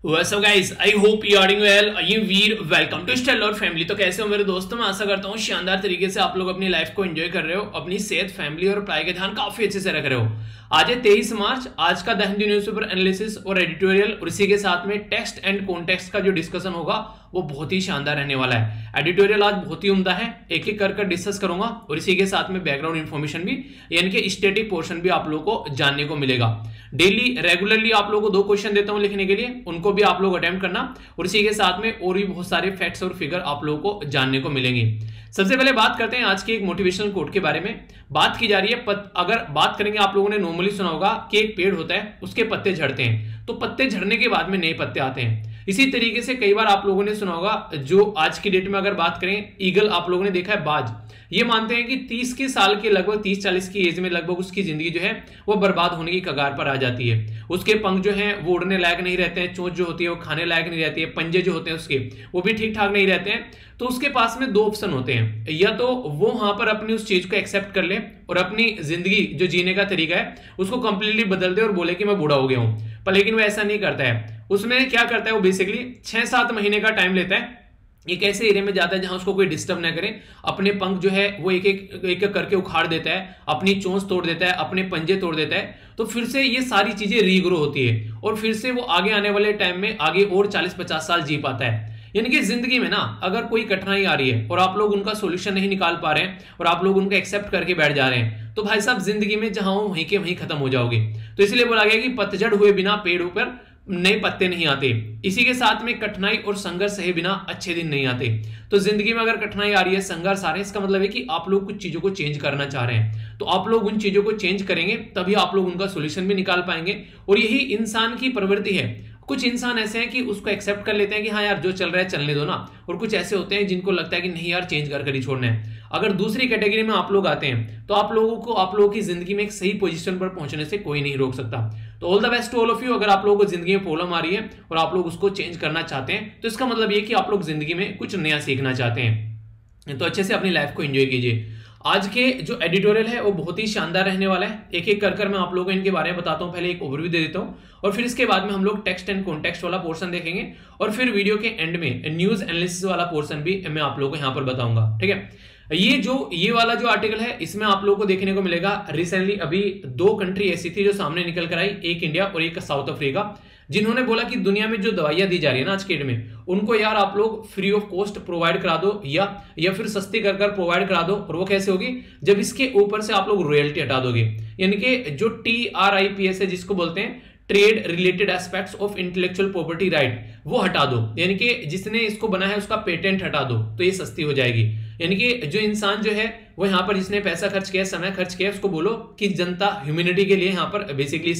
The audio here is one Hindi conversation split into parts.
What's up guys? I hope you are doing well. ये वीर वेलकम टू स्टेलर फैमिली। तो कैसे हो मेरे दोस्तों? मैं आशा करता हूँ शानदार तरीके से आप लोग अपनी लाइफ को एंजॉय कर रहे हो, अपनी सेहत, फैमिली और पढ़ाई का ध्यान काफी अच्छे से रख रहे हो। आज है 23 मार्च। आज का द हिंदू न्यूज़पेपर एनालिसिस और एडिटोरियल और इसी के साथ में टेक्स्ट एंड कॉन्टेक्स्ट का जो डिस्कशन होगा वो बहुत ही शानदार रहने वाला है। एडिटोरियल आज बहुत ही उम्दा है, एक एक कर डिस्कस करूंगा और इसी के साथ में बैकग्राउंड इन्फॉर्मेशन भी यानी कि स्टैटिक पोर्शन भी आप लोगों को जानने को मिलेगा। डेली रेगुलरली आप लोगों को 2 क्वेश्चन देता हूं लिखने के लिए, उनको भी आप लोग अटेम्प्ट करना और इसी के साथ में और भी बहुत सारे फैक्ट्स और फिगर आप लोगों को जानने को मिलेंगे। सबसे पहले बात करते हैं आज के एक मोटिवेशनल कोट के बारे में। बात की जा रही है अगर बात करेंगे, आप लोगों ने नॉर्मली सुना होगा कि एक पेड़ होता है, उसके पत्ते झड़ते हैं तो पत्ते झड़ने के बाद में नए पत्ते आते हैं। इसी तरीके से कई बार आप लोगों ने सुना होगा, जो आज की डेट में अगर बात करें, ईगल आप लोगों ने देखा है, बाज। ये मानते हैं कि 30 के साल के लगभग 30-40 की एज में लगभग उसकी जिंदगी जो है वो बर्बाद होने की कगार पर आ जाती है। उसके पंख जो हैं वो उड़ने लायक नहीं रहते हैं, चोंच जो होती है वो खाने लायक नहीं रहती है, पंजे जो होते हैं उसके वो भी ठीक ठाक नहीं रहते हैं। तो उसके पास में 2 ऑप्शन होते हैं, या तो वो वहां पर अपनी उस चीज को एक्सेप्ट कर ले और अपनी जिंदगी जो जीने का तरीका है उसको कंप्लीटली बदल दे और बोले कि मैं बूढ़ा हो गया हूं। पर लेकिन वो ऐसा नहीं करता है। उसमें क्या करता है, वो बेसिकली 6-7 महीने का टाइम लेता है, एक ऐसे एरिया में जाता है जहां उसको कोई डिस्टर्ब ना करे, अपने पंख जो है वो एक एक करके उखाड़ देता है, अपनी चोंच तोड़ देता है, अपने पंजे तोड़ देता है। तो फिर से ये सारी चीजें रीग्रो होती है और फिर से वो आगे आने वाले टाइम में आगे और 40-50 साल जी पाता है। यानी कि जिंदगी में ना अगर कोई कठिनाई आ रही है और आप लोग उनका सोल्यूशन नहीं निकाल पा रहे हैं और आप लोग उनका एक्सेप्ट करके बैठ जा रहे हैं, तो भाई साहब जिंदगी में जहां हो वहीं के वहीं खत्म हो जाओगे। तो इसलिए बोला गया कि पतझड़ हुए बिना पेड़ों पर नए पत्ते नहीं आते। इसी के साथ में कठिनाई और संघर्ष सहे बिना अच्छे दिन नहीं आते। तो जिंदगी में अगर कठिनाई आ रही है, संघर्ष आ रहे हैं, इसका मतलब है कि आप लोग कुछ चीजों को चेंज करना चाह रहे हैं। तो आप लोग उन चीजों को चेंज करेंगे तभी आप लोग उनका सोल्यूशन भी निकाल पाएंगे। और यही इंसान की प्रवृत्ति है। कुछ इंसान ऐसे हैं कि उसको एक्सेप्ट कर लेते हैं कि हाँ यार जो चल रहा है चलने दो ना, और कुछ ऐसे होते हैं जिनको लगता है कि नहीं यार चेंज कर ही छोड़ना है। अगर दूसरी कैटेगरी में आप लोग आते हैं तो आप लोगों की जिंदगी में एक सही पोजीशन पर पहुंचने से कोई नहीं रोक सकता। तो all the best to all of you. अगर आप लोगों को जिंदगी में प्रॉब्लम आ रही है और आप लोग उसको चेंज करना चाहते हैं तो इसका मतलब ये कि आप लोग जिंदगी में कुछ नया सीखना चाहते हैं। तो अच्छे से अपनी लाइफ को एंजॉय कीजिए। आज के जो एडिटोरियल है वो बहुत ही शानदार रहने वाला है। एक एक कर मैं आप लोगों को इनके बारे में बताता हूं। पहले एक ओवरव्यू दे देता हूं और फिर इसके बाद में हम लोग टेक्स्ट एंड कॉन्टेक्स्ट वाला पोर्शन देखेंगे और फिर वीडियो के एंड में न्यूज एनालिसिस वाला पोर्शन भी मैं आप लोगों को यहां पर बताऊंगा। ठीक है, ये वाला जो आर्टिकल है इसमें आप लोगों को देखने को मिलेगा, रिसेंटली अभी 2 कंट्री ऐसी थी जो सामने निकल कर आई, एक इंडिया और एक साउथ अफ्रीका, जिन्होंने बोला कि दुनिया में जो दवाइयां दी जा रही है ना आज के डेट में, उनको यार आप लोग फ्री ऑफ कॉस्ट प्रोवाइड करा दो या फिर सस्ती कर प्रोवाइड करा दो। और वो कैसे होगी, जब इसके ऊपर से आप लोग रॉयल्टी हटा दोगे। यानी कि जो TRIPS है जिसको बोलते हैं trade related aspects of intellectual property right, वो हटा दो। यानी कि जिसने इसको बनाया है उसका पेटेंट हटा दो तो ये सस्ती हो जाएगी। यानी कि जो इंसान जो है वो यहाँ पर जिसने पैसा खर्च किया, समय खर्च किया, उसको बोलो कि जनता ह्यूमैनिटी के लिए यहाँ पर बेसिकली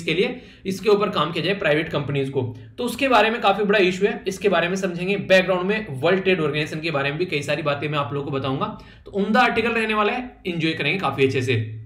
इसके ऊपर काम किया जाए प्राइवेट कंपनीज को। तो उसके बारे में काफी बड़ा इशू है, इसके बारे में समझेंगे। बैकग्राउंड में वर्ल्ड ट्रेड ऑर्गेनाइजेशन के बारे में भी कई सारी बातें मैं आप लोगों को बताऊंगा। तो उम्दा आर्टिकल रहने वाला है, एंजॉय करेंगे काफी अच्छे से।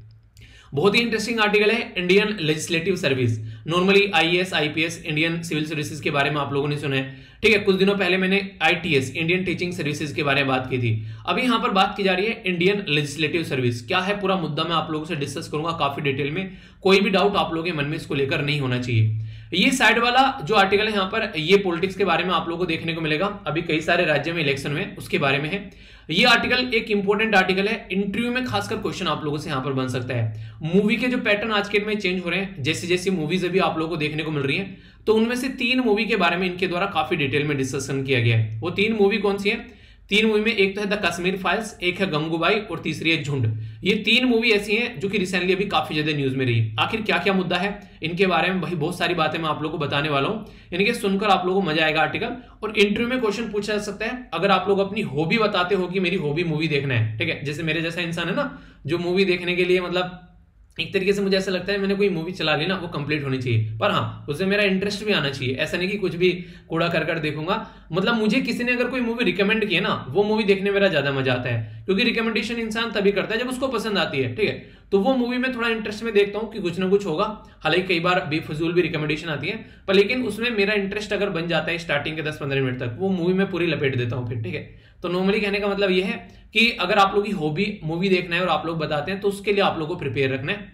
बहुत ही इंटरेस्टिंग आर्टिकल है Indian legislative service. Normally IAS IPS Indian civil services के बारे में आप लोगों ने सुना है। ठीक है, कुछ दिनों पहले मैंने ITS इंडियन टीचिंग सर्विसेज के बारे में बात की थी। अभी यहां पर बात की जा रही है इंडियन लेजिस्लेटिव सर्विस। क्या है पूरा मुद्दा मैं आप लोगों से डिस्कस करूंगा काफी डिटेल में। कोई भी डाउट आप लोगों के मन में इसको लेकर नहीं होना चाहिए। ये साइड वाला जो आर्टिकल है यहाँ पर, ये पॉलिटिक्स के बारे में आप लोगों को देखने को मिलेगा। अभी कई सारे राज्यों में इलेक्शन हुए उसके बारे में है। ये आर्टिकल एक इंपॉर्टेंट आर्टिकल है, इंटरव्यू में खासकर क्वेश्चन आप लोगों से यहां पर बन सकता है। मूवी के जो पैटर्न आज के में चेंज हो रहे हैं, जैसी जैसी मूवीज अभी आप लोगों को देखने को मिल रही हैं, तो उनमें से 3 मूवी के बारे में इनके द्वारा काफी डिटेल में डिस्कशन किया गया है। वो 3 मूवी कौन सी है? 3 मूवी में एक तो है द कश्मीर फाइल्स, एक है गंगूबाई और तीसरी है झुंड। ये 3 मूवी ऐसी हैं जो कि रिसेंटली अभी काफी ज्यादा न्यूज में रही। आखिर क्या क्या मुद्दा है इनके बारे में भाई बहुत सारी बातें मैं आप लोगों को बताने वाला हूं। यानी कि सुनकर आप लोगों को मजा आएगा आर्टिकल। और इंटरव्यू में क्वेश्चन पूछा जा सकता है अगर आप लोग अपनी हॉबी बताते हो कि मेरी हॉबी मूवी देखना है। ठीक है, जैसे मेरे जैसा इंसान है ना जो मूवी देखने के लिए मतलब एक तरीके से मुझे ऐसा लगता है मैंने कोई मूवी चला ली ना वो कंप्लीट होनी चाहिए, पर हाँ उससे मेरा इंटरेस्ट भी आना चाहिए। ऐसा नहीं कि कुछ भी कूड़ा कर देखूंगा। मतलब मुझे किसी ने अगर कोई मूवी रिकमेंड की है ना, वो मूवी देखने में मेरा ज्यादा मजा आता है, क्योंकि रिकमेंडेशन इंसान तभी करता है जब उसको पसंद आती है। ठीक है, तो वो मूवी में थोड़ा इंटरेस्ट में देखता हूँ कि कुछ ना कुछ होगा। हालांकि कई बार बेफजूल भी रिकमेंडेशन आती है, पर लेकिन उसमें मेरा इंटरेस्ट अगर बन जाता है स्टार्टिंग के 10-15 मिनट तक, वो मूवी में पूरी लपेट देता हूँ फिर। ठीक है, तो नॉर्मली कहने का मतलब ये है कि अगर आप लोग की हॉबी मूवी देखना है और आप लोग बताते हैं तो उसके लिए आप लोग को प्रिपेयर रखना है।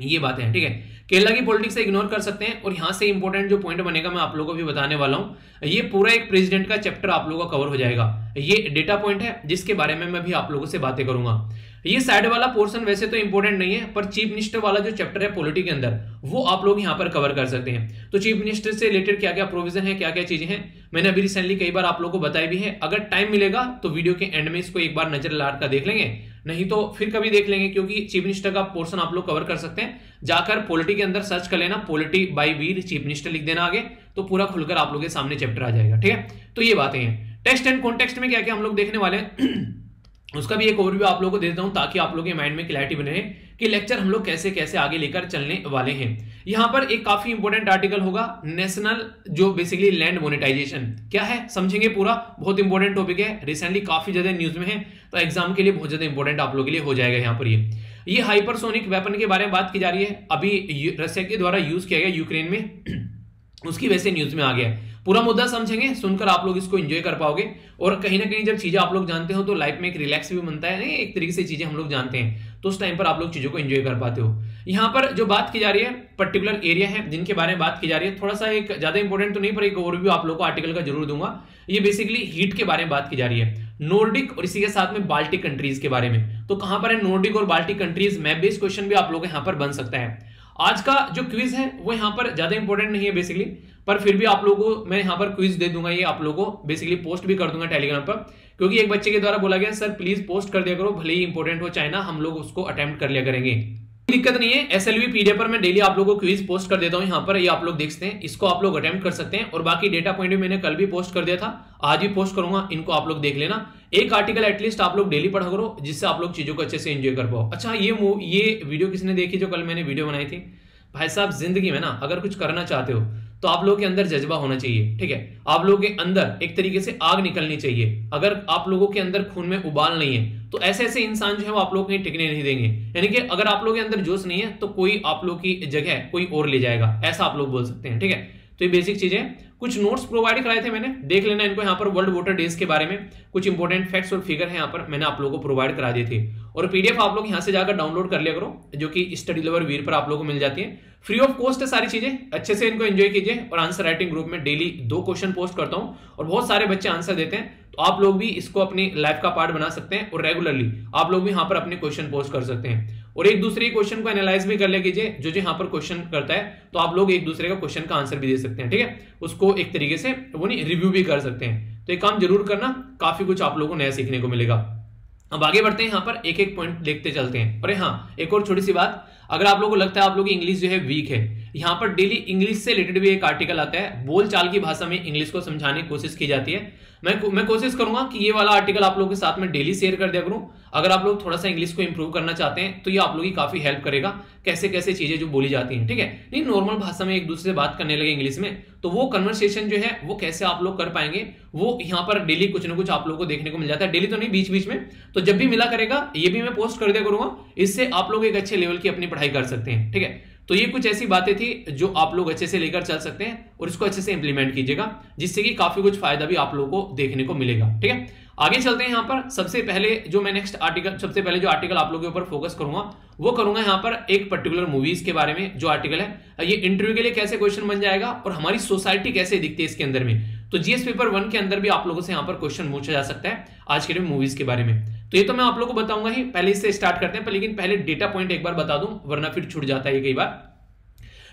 ये बातें हैं, ठीक है। केरला की पॉलिटिक्स से इग्नोर कर सकते हैं। और यहां से इंपॉर्टेंट जो पॉइंट बनेगा मैं आप लोगों को भी बताने वाला हूं। ये पूरा एक प्रेसिडेंट का चैप्टर आप लोगों का कवर हो जाएगा। ये डेटा पॉइंट है जिसके बारे में मैं भी आप लोगों से बातें करूंगा। ये साइड वाला पोर्शन वैसे तो इंपॉर्टेंट नहीं है, पर चीफ मिनिस्टर वाला जो चैप्टर है पॉलिटी के अंदर, वो आप लोग यहां पर कवर कर सकते हैं। तो चीफ मिनिस्टर से रिलेटेड क्या क्या प्रोविजन है, क्या क्या चीजें हैं, मैंने अभी रिसेंटली कई बार आप लोगों को बताई भी है। अगर टाइम मिलेगा तो वीडियो के एंड में इसको एक बार नजर लाट कर देख लेंगे, नहीं तो फिर कभी देख लेंगे, क्योंकि चीफ मिनिस्टर का पोर्शन आप लोग कवर कर सकते हैं। जाकर पॉलिटी के अंदर सर्च कर लेना, पॉलिटी बाय वीर चीफ मिनिस्टर लिख देना आगे, तो पूरा खुलकर आप लोगों के सामने चैप्टर आ जाएगा, ठीक है। तो ये बातें हैं। टेक्स्ट एंड कॉन्टेक्स्ट में क्या क्या हम लोग देखने वाले हैं उसका भी एक ओवरव्यू आप लोगों को दे देता हूं, ताकि आप लोगों के माइंड में क्लैरिटी बने कि लेक्चर हम लोग कैसे कैसे आगे लेकर चलने वाले हैं। यहां पर एक काफी इंपॉर्टेंट आर्टिकल होगा, नेशनल जो बेसिकली लैंड मोनेटाइजेशन क्या है समझेंगे पूरा। बहुत इंपॉर्टेंट टॉपिक है, रिसेंटली काफी ज्यादा न्यूज में है, तो एग्जाम के लिए बहुत ज्यादा इंपॉर्टेंट आप लोगों के लिए हो जाएगा। यहाँ पर ये हाइपरसोनिक वेपन के बारे में बात की जा रही है, अभी रशिया के द्वारा यूज किया गया यूक्रेन में, उसकी वैसे न्यूज में आ गया है। पूरा मुद्दा समझेंगे, सुनकर आप लोग इसको एंजॉय कर पाओगे। और कहीं ना कहीं जब चीजें आप लोग जानते हो तो लाइफ में एक रिलैक्स भी बनता है, नहीं एक तरीके से चीजें हम लोग जानते हैं तो उस टाइम पर आप लोग चीजों को एंजॉय कर पाते हो। यहाँ पर जो बात की जा रही है पर्टिकुलर एरिया है जिनके बारे में बात की जा रही है, थोड़ा सा एक ज्यादा इंपॉर्टेंट तो नहीं पर एक ओवरव्यू आप लोग को आर्टिकल का जरूर दूंगा। ये बेसिकली हीट के बारे में बात की जा रही है, नॉर्डिक और इसी के साथ में बाल्टिक कंट्रीज के बारे में। तो कहां पर है नॉर्डिक और Baltic countries, map based question भी आप लोग यहाँ पर बन सकता है। आज का जो क्विज है वो यहाँ पर ज्यादा इंपॉर्टेंट नहीं है बेसिकली, पर फिर भी आप लोगों को मैं यहाँ पर क्विज दे दूंगा, ये आप लोगों को बेसिकली पोस्ट भी कर दूंगा टेलीग्राम पर, क्योंकि एक बच्चे के द्वारा बोला गया सर प्लीज पोस्ट कर दिया करो, भले ही इंपॉर्टेंट हो चाहे ना, हम लोग उसको अटेम्प्ट कर लिया करेंगे, दिक्कत नहीं है। एसएलवी पीडीएफ पर मैं डेली आप लोगों को क्विज पोस्ट कर देता हूं यहाँ पर, ये आप लोग देखते हैं, इसको आप लोग अटेम्प्ट कर सकते हैं। और बाकी डेटा पॉइंट भी मैंने कल भी पोस्ट कर दिया था, आज भी पोस्ट करूंगा, इनको आप लोग देख लेना। एक आर्टिकल एटलीस्ट आप लोग डेली पढ़ा करो, जिससे आप लोग चीजों को अच्छे से एंजॉय कर पाओ। अच्छा ये वीडियो किसने देखी जो कल मैंने वीडियो बनाई थी? भाई साहब जिंदगी में ना अगर कुछ करना चाहते हो तो आप लोगों के अंदर जज्बा होना चाहिए, ठीक है। आप लोगों के अंदर एक तरीके से आग निकलनी चाहिए। अगर आप लोगों के अंदर खून में उबाल नहीं है तो ऐसे ऐसे इंसान जो है वो आप लोग कहीं टिकने नहीं देंगे। यानी कि अगर आप लोगों के अंदर जोश नहीं है तो कोई आप लोग की जगह कोई और ले जाएगा, ऐसा आप लोग बोल सकते हैं, ठीक है। तो ये बेसिक चीजें, कुछ नोट्स प्रोवाइड कराए थे मैंने, देख लेना इनको। यहाँ पर वर्ल्ड वाटर डेज के बारे में कुछ इंपॉर्टेंट फैक्ट्स और फिगर है यहाँ पर मैंने आप लोगों को प्रोवाइड करा दिए थे। और पीडीएफ आप लोग यहाँ से जाकर डाउनलोड कर लिया करो, जो कि स्टडी लवर वीर पर आप लोगों को मिल जाती है, फ्री ऑफ कॉस्ट है सारी चीजें। अच्छे से इनको एंजॉय कीजिए। और आंसर राइटिंग ग्रुप में डेली 2 क्वेश्चन पोस्ट करता हूं और बहुत सारे बच्चे आंसर देते हैं, तो आप लोग भी इसको अपनी लाइफ का पार्ट बना सकते हैं। और रेगुलरली आप लोग भी यहाँ पर अपने क्वेश्चन पोस्ट कर सकते हैं और एक दूसरे क्वेश्चन को एनालाइज भी कर ले कीजिए। जो यहाँ पर क्वेश्चन करता है तो आप लोग एक दूसरे का क्वेश्चन का आंसर भी दे सकते हैं, ठीक है। उसको एक तरीके से वो नहीं रिव्यू भी कर सकते हैं। तो एक काम जरूर करना, काफी कुछ आप लोगों को नया सीखने को मिलेगा। अब आगे बढ़ते हैं, यहाँ पर एक एक पॉइंट देखते चलते हैं। अरे हाँ, एक और छोटी सी बात, अगर आप लोगों को लगता है आप लोगों की इंग्लिश जो है वीक है, यहाँ पर डेली इंग्लिश से रिलेटेड भी एक आर्टिकल आता है, बोलचाल की भाषा में इंग्लिश को समझाने की कोशिश की जाती है। मैं कोशिश करूंगा कि ये वाला आर्टिकल आप लोगों के साथ में डेली शेयर कर दिया करूं। अगर आप लोग थोड़ा सा इंग्लिश को इंप्रूव करना चाहते हैं तो ये आप लोगों की काफी हेल्प करेगा, कैसे कैसे चीजें जो बोली जाती हैं, ठीक है। नहीं नॉर्मल भाषा में एक दूसरे से बात करने लगे इंग्लिश में, तो वो कन्वर्सेशन जो है वो कैसे आप लोग कर पाएंगे, वो यहाँ पर डेली कुछ ना कुछ आप लोग को देखने को मिल जाता है। डेली तो नहीं, बीच बीच में, तो जब भी मिला करेगा ये भी मैं पोस्ट कर दिया करूंगा। इससे आप लोग एक अच्छे लेवल की अपनी पढ़ाई कर सकते हैं, ठीक है। तो ये कुछ ऐसी बातें थी जो आप लोग अच्छे से लेकर चल सकते हैं और इसको अच्छे से इंप्लीमेंट कीजिएगा, जिससे कि काफी कुछ फायदा भी आप लोगों को देखने को मिलेगा, ठीक है। आगे चलते हैं। यहाँ पर सबसे पहले जो मैं नेक्स्ट आर्टिकल, सबसे पहले जो आर्टिकल आप लोगों के ऊपर फोकस करूंगा वो करूंगा यहाँ पर एक पर्टिकुलर मूवीज के बारे में। जो आर्टिकल है ये इंटरव्यू के लिए कैसे क्वेश्चन बन जाएगा और हमारी सोसाइटी कैसे दिखती है इसके अंदर में। तो जीएस पेपर 1 के अंदर भी आप लोगों से यहाँ पर क्वेश्चन पूछा जा सकता है आज के मूवीज के बारे में। तो ये तो मैं आप लोगों को बताऊंगा ही, पहले इससे स्टार्ट करते हैं। लेकिन पहले डेटा पॉइंट एक बार बता दूं, वरना फिर छूट जाता है कई बार।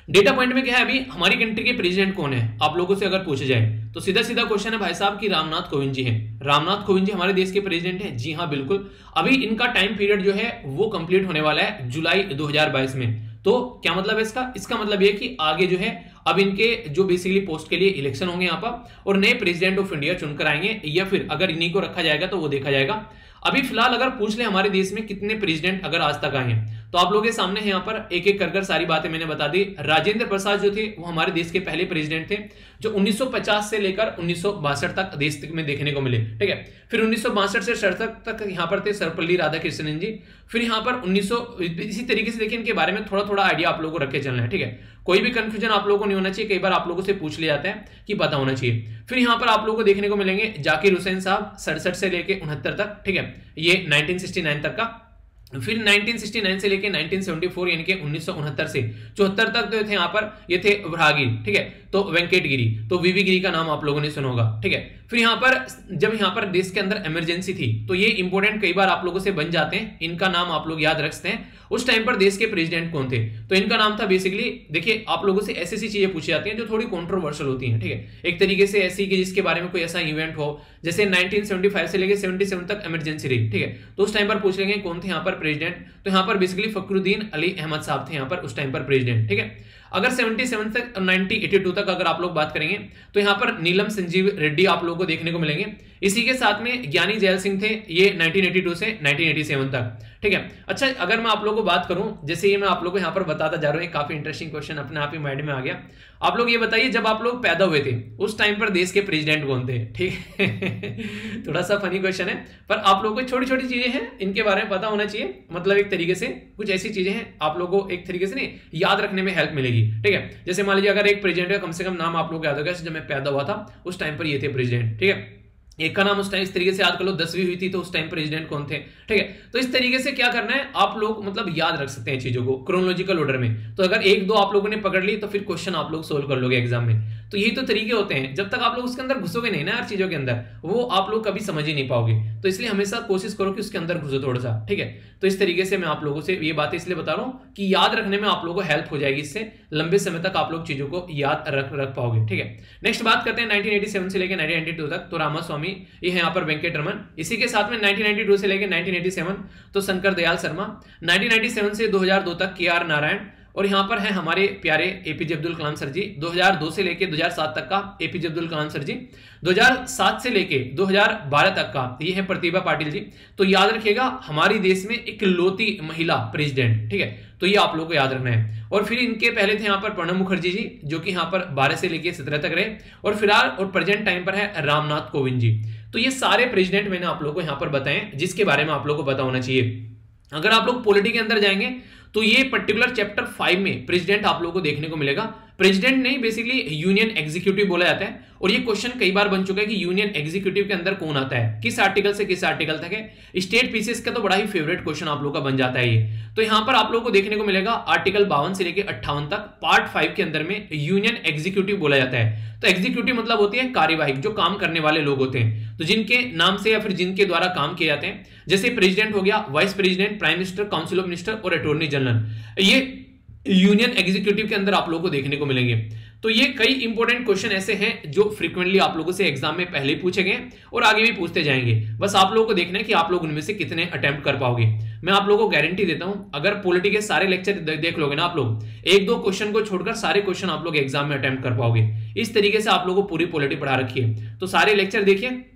डेटा पॉइंट में क्या है, अभी हमारी कंट्री के प्रेसिडेंट कौन है आप लोगों से अगर पूछा जाए तो सीधा सीधा क्वेश्चन है भाई साहब कि रामनाथ कोविंद जी हैं। रामनाथ कोविंद जी हमारे देश के प्रेसिडेंट हैं, जी हाँ बिल्कुल। अभी इनका टाइम पीरियड जो है वो कंप्लीट होने वाला है जुलाई 2022 में। तो क्या मतलब है इसका मतलब ये कि आगे जो है अब इनके जो बेसिकली पोस्ट के लिए इलेक्शन होंगे यहाँ पर और नए प्रेसिडेंट ऑफ इंडिया चुनकर आएंगे, या फिर अगर इन्हीं को रखा जाएगा तो वो देखा जाएगा। अभी फिलहाल अगर पूछ ले हमारे देश में कितने प्रेसिडेंट अगर आज तक आए हैं तो आप लोगों के सामने यहाँ पर एक एक कर सारी बातें मैंने बता दी। राजेंद्र प्रसाद जो थे वो हमारे देश के पहले प्रेसिडेंट थे, जो 1950 से लेकर 1962 तक देश में देखने को मिले, ठीक है। फिर 1962 से 67 तक यहाँ पर थे सर्वपल्ली राधाकृष्णन जी। फिर यहाँ पर 1900 इसी तरीके से देखिए, इनके बारे में थोड़ा थोड़ा आइडिया आप लोगों को रखे चलना है, ठीक है। कोई भी कंफ्यूजन आप लोगों को नहीं होना चाहिए, कई बार आप लोगों से पूछ लिया जाता है कि पता होना चाहिए। फिर यहाँ पर आप लोगों को देखने को मिलेंगे जाकिर हुसैन साहब 67 से लेकर 69 तक, ठीक है, ये 1969 तक का। फिर 1969 से लेके 1974 यानी कि 1969 से 74 तक तो थे यहाँ पर, ये थे वराहगिरी, ठीक है, तो वेंकट गिरी, तो वीवी गिरी का नाम आप लोगों ने सुना होगा, ठीक है। फिर यहाँ पर जब यहाँ पर देश के अंदर इमरजेंसी थी, तो ये इंपॉर्टेंट कई बार आप लोगों से बन जाते हैं, इनका नाम आप लोग याद रखते हैं। उस टाइम पर देश के प्रेसिडेंट कौन थे, तो इनका नाम था बेसिकली, देखिए आप लोगों से ऐसी चीजें पूछी जाती हैं जो थोड़ी कंट्रोवर्शियल होती हैं, ठीक है, एक तरीके से ऐसी कि जिसके बारे में कोई ऐसा इवेंट हो, जैसे 1975 से लेके 77 तक इमरजेंसी रही, ठीक है, तो उस टाइम पर पूछ लेंगे कौन थे यहाँ पर प्रेसिडेंट, तो यहाँ पर बेसिकली फखरुद्दीन अली अहमद साहब थे यहाँ पर उस टाइम पर प्रेसिडेंट, ठीक है। अगर 77 तक 1982 तक अगर आप लोग बात करेंगे तो यहाँ पर नीलम संजीव रेड्डी आप लोगों को देखने को मिलेंगे। इसी के साथ में ज्ञानी जैल सिंह थे, ये 1982 से 1987 तक, ठीक है। अच्छा, अगर मैं आप लोगों को बात करूं, जैसे ये मैं आप लोगों को यहाँ पर बताता जा रहा हूँ, काफी इंटरेस्टिंग क्वेश्चन अपने आप ही माइंड में आ गया। आप लोग ये बताइए, जब आप लोग पैदा हुए थे उस टाइम पर देश के प्रेसिडेंट कौन थे, ठीक है। थोड़ा सा फनी क्वेश्चन है, पर आप लोगों को छोटी छोटी चीजें हैं इनके बारे में पता होना चाहिए, मतलब एक तरीके से कुछ ऐसी चीजें हैं आप लोगों को एक तरीके से नहीं याद रखने में हेल्प मिलेगी, ठीक है। जैसे मान लीजिए अगर एक प्रेसिडेंट का कम से कम नाम आप लोग याद होगा, जब मैं पैदा हुआ था उस टाइम पर ये थे प्रेसिडेंट, ठीक है, एक का नाम उस टाइम इस तरीके से याद कर लो, 10वीं हुई थी तो उस टाइम प्रेसिडेंट कौन थे, ठीक है। तो इस तरीके से क्या करना है, आप लोग मतलब याद रख सकते हैं चीजों को क्रोनोलॉजिकल ऑर्डर में। तो अगर एक दो आप लोगों ने पकड़ ली तो फिर क्वेश्चन आप लोग सोल्व कर लोगे एग्जाम में। तो यही तो तरीके होते हैं, जब तक आप लोग उसके अंदर घुसोगे नहीं ना हर चीजों के अंदर, वो आप लोग कभी समझ ही नहीं पाओगे। तो इसलिए हमेशा कोशिश करो कि उसके अंदर घुसो थोड़ा सा, ठीक है। तो इस तरीके से मैं आप लोगों से ये बातें इसलिए बता रहा हूँ कि याद रखने में आप लोगों को हेल्प हो जाएगी, इससे लंबे समय तक आप लोग चीजों को याद रख पाओगे, ठीक है। नेक्स्ट बात करते हैं 1987 से लेकर 1992 तक, तो रामास्वामी ये है यहाँ पर वेंकट रमन। इसी के साथ में 1992 से लेकर 1987 तो शंकर दयाल शर्मा, 1997 से 2002 तक KR नारायण, और यहां पर है हमारे प्यारे एपीजे अब्दुल कलाम सर जी, 2002 से लेके 2007 तक का एपीजे अब्दुल कलाम सर जी, 2007 से लेके 2012 तक का ये है प्रतिभा पाटिल जी। तो याद रखिएगा हमारे देश में इकलौती महिला प्रेसिडेंट, ठीक है, तो ये आप लोगों को याद रखना है। और फिर इनके पहले थे यहाँ पर प्रणब मुखर्जी जी, जो कि यहाँ पर 12 से लेके 17 तक रहे, और फिलहाल और प्रेजेंट टाइम पर है रामनाथ कोविंद जी। तो ये सारे प्रेसिडेंट मैंने आप लोगों को यहाँ पर बताए जिसके बारे में आप लोगों को पता होना चाहिए। अगर आप लोग पॉलिटी के अंदर जाएंगे तो ये पर्टिकुलर चैप्टर 5 में प्रेसिडेंट आप लोगों को देखने को मिलेगा। प्रेसिडेंट नहीं, बेसिकली यूनियन एग्जीक्यूटिव बोला जाता है, और ये क्वेश्चन कई बार बन चुका है कि यूनियन एग्जीक्यूटिव के अंदर कौन आता है, किस आर्टिकल से किस आर्टिकल तक है। स्टेट पीसीएस का तो बड़ा ही फेवरेट क्वेश्चन आप लोगों का बन जाता है ये। तो यहां पर आप लोगों को देखने को मिलेगा आर्टिकल 52 से लेकर 58 तक पार्ट 5 के अंदर में यूनियन एग्जीक्यूटिव बोला जाता है। तो एग्जीक्यूटिव मतलब होती है कार्यवाही, जो काम करने वाले लोग होते हैं, तो जिनके नाम से या फिर जिनके द्वारा काम किए जाते हैं। जैसे प्रेसिडेंट हो गया, vice president, prime minister, council of minister और अटॉर्नी जनरल, ये यूनियन एग्जीक्यूटिव के अंदर आप लोगों को देखने को मिलेंगे। तो ये कई इंपॉर्टेंट क्वेश्चन ऐसे हैं जो फ्रीक्वेंटली आप लोगों से एग्जाम में पहले पूछे गए और आगे भी पूछते जाएंगे। बस आप लोगों को देखना है कि आप लोग उनमें से कितने अटेम्प्ट कर पाओगे। मैं आप लोगों को गारंटी देता हूं, अगर पॉलिटी के सारे लेक्चर देख लोगे ना आप लोग, एक दो क्वेश्चन को छोड़कर सारे क्वेश्चन आप लोग एग्जाम में अटेम्प्ट कर पाओगे। इस तरीके से आप लोगों को पूरी पॉलिटी पढ़ा रखी है, तो सारे लेक्चर देखिए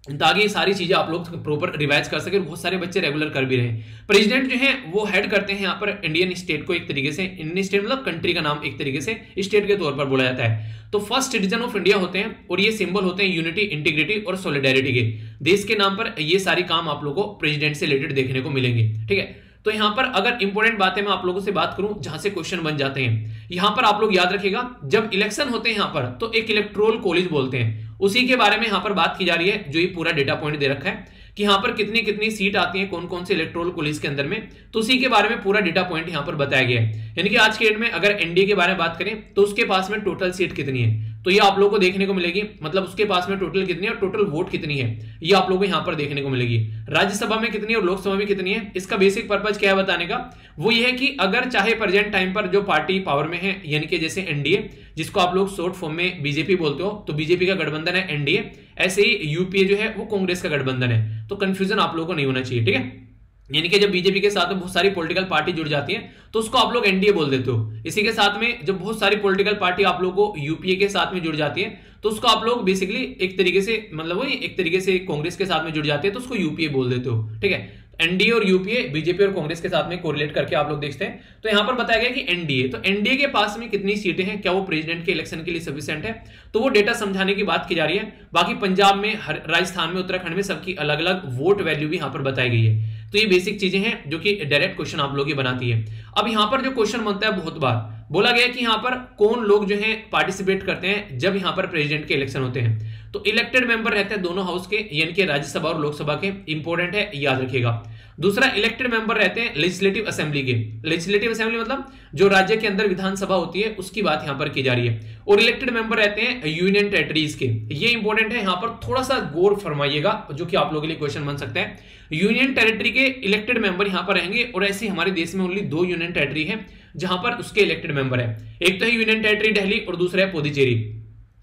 ताकि सारी चीजें आप लोग प्रॉपर रिवाइज कर सके। बहुत सारे बच्चे रेगुलर कर भी रहे हैं। प्रेसिडेंट जो है वो हेड करते हैं यहाँ पर इंडियन स्टेट को, एक तरीके से इंडियन स्टेट मतलब कंट्री का नाम एक तरीके से स्टेट के तौर पर बोला जाता है। तो फर्स्ट सिटीजन ऑफ इंडिया होते हैं, और ये सिंबल होते हैं यूनिटी, इंटीग्रिटी और सॉलिडेरिटी के। देश के नाम पर ये सारी काम आप लोगों को प्रेसिडेंट से रिलेटेड देखने को मिलेंगे, ठीक है। तो यहां पर अगर इंपॉर्टेंट बातें मैं आप लोगों से बात करूं जहां से क्वेश्चन बन जाते हैं, यहां पर आप लोग याद रखिएगा जब इलेक्शन होते हैं यहां पर तो एक इलेक्टोरल कॉलेज बोलते हैं, उसी के बारे में यहां पर बात की जा रही है। जो ये पूरा डेटा पॉइंट दे रखा है कि यहां पर कितनी कितनी सीट आती है कौन कौन से इलेक्टोरल कॉलेज के अंदर में, तो उसी के बारे में पूरा डेटा पॉइंट यहां पर बताया गया है। यानी कि आज के डेट में अगर एनडीए के बारे में बात करें तो उसके पास में टोटल सीट कितनी है, तो ये आप लोगों को देखने को मिलेगी, मतलब उसके पास में टोटल कितनी है और टोटल वोट कितनी है, ये आप लोगों को यहां पर देखने को मिलेगी। राज्यसभा में कितनी है और लोकसभा में कितनी है, इसका बेसिक पर्पज क्या है बताने का, वो ये है कि अगर चाहे प्रेजेंट टाइम पर जो पार्टी पावर में है, यानी कि जैसे एनडीए जिसको आप लोग शॉर्ट फॉर्म में बीजेपी बोलते हो, तो बीजेपी का गठबंधन है एनडीए, ऐसे ही यूपीए जो है वो कांग्रेस का गठबंधन है। तो कंफ्यूजन आप लोगों को नहीं होना चाहिए, ठीक है। यानी कि जब बीजेपी के साथ में बहुत सारी पॉलिटिकल पार्टी जुड़ जाती है तो उसको आप लोग एनडीए बोल देते हो। इसी के साथ में जब बहुत सारी पॉलिटिकल पार्टी आप लोगों को यूपीए के साथ में जुड़ जाती है तो उसको आप लोग बेसिकली एक तरीके से मतलब वही एक तरीके से कांग्रेस के साथ में जुड़ जाते हैं तो उसको यूपीए बोल देते हो, ठीक है। एनडीए और यूपीए बीजेपी और कांग्रेस के साथ में कोरिलेट करके आप लोग देखते हैं। तो यहां पर बताया गया कि एनडीए, तो एनडीए के पास में कितनी सीटें हैं, क्या वो प्रेसिडेंट के इलेक्शन के लिए सफिशिएंट है, तो वो डेटा समझाने की बात की जा रही है। बाकी पंजाब में, राजस्थान में, उत्तराखंड में सबकी अलग अलग वोट वैल्यू भी यहां पर बताई गई है। तो ये बेसिक चीजें हैं जो कि डायरेक्ट क्वेश्चन आप लोगों की बनाती है। अब यहां पर जो क्वेश्चन बनता है बहुत बार बोला गया कि यहां पर कौन लोग जो है पार्टिसिपेट करते हैं जब यहां पर प्रेसिडेंट के इलेक्शन होते हैं, तो इलेक्टेड मेंबर रहते हैं दोनों हाउस के, यानी कि राज्यसभा और लोकसभा के। इंपॉर्टेंट है, याद रखिएगा। दूसरा इलेक्टेड मेंबर रहते हैं लेजिस्लेटिव असेंबली के। लेजिस्लेटिव असेंबली मतलब जो राज्य के अंदर विधानसभा होती है उसकी बात यहां पर की जा रही है। और इलेक्टेड मेंबर रहते हैं यूनियन टेरिटरीज के। ये इंपॉर्टेंट है, यहां पर थोड़ा सा गौर फरमाइएगा जो कि आप लोगों के लिए क्वेश्चन बन सकता है। यूनियन टेरिटरी के इलेक्टेड मेंबर यहां पर रहेंगे और ऐसे हमारे देश में ओनली 2 यूनियन टेरिटरी है जहां पर उसके इलेक्टेड मेंबर है। एक तो है यूनियन टेरिटरी दिल्ली और दूसरा है पुडुचेरी।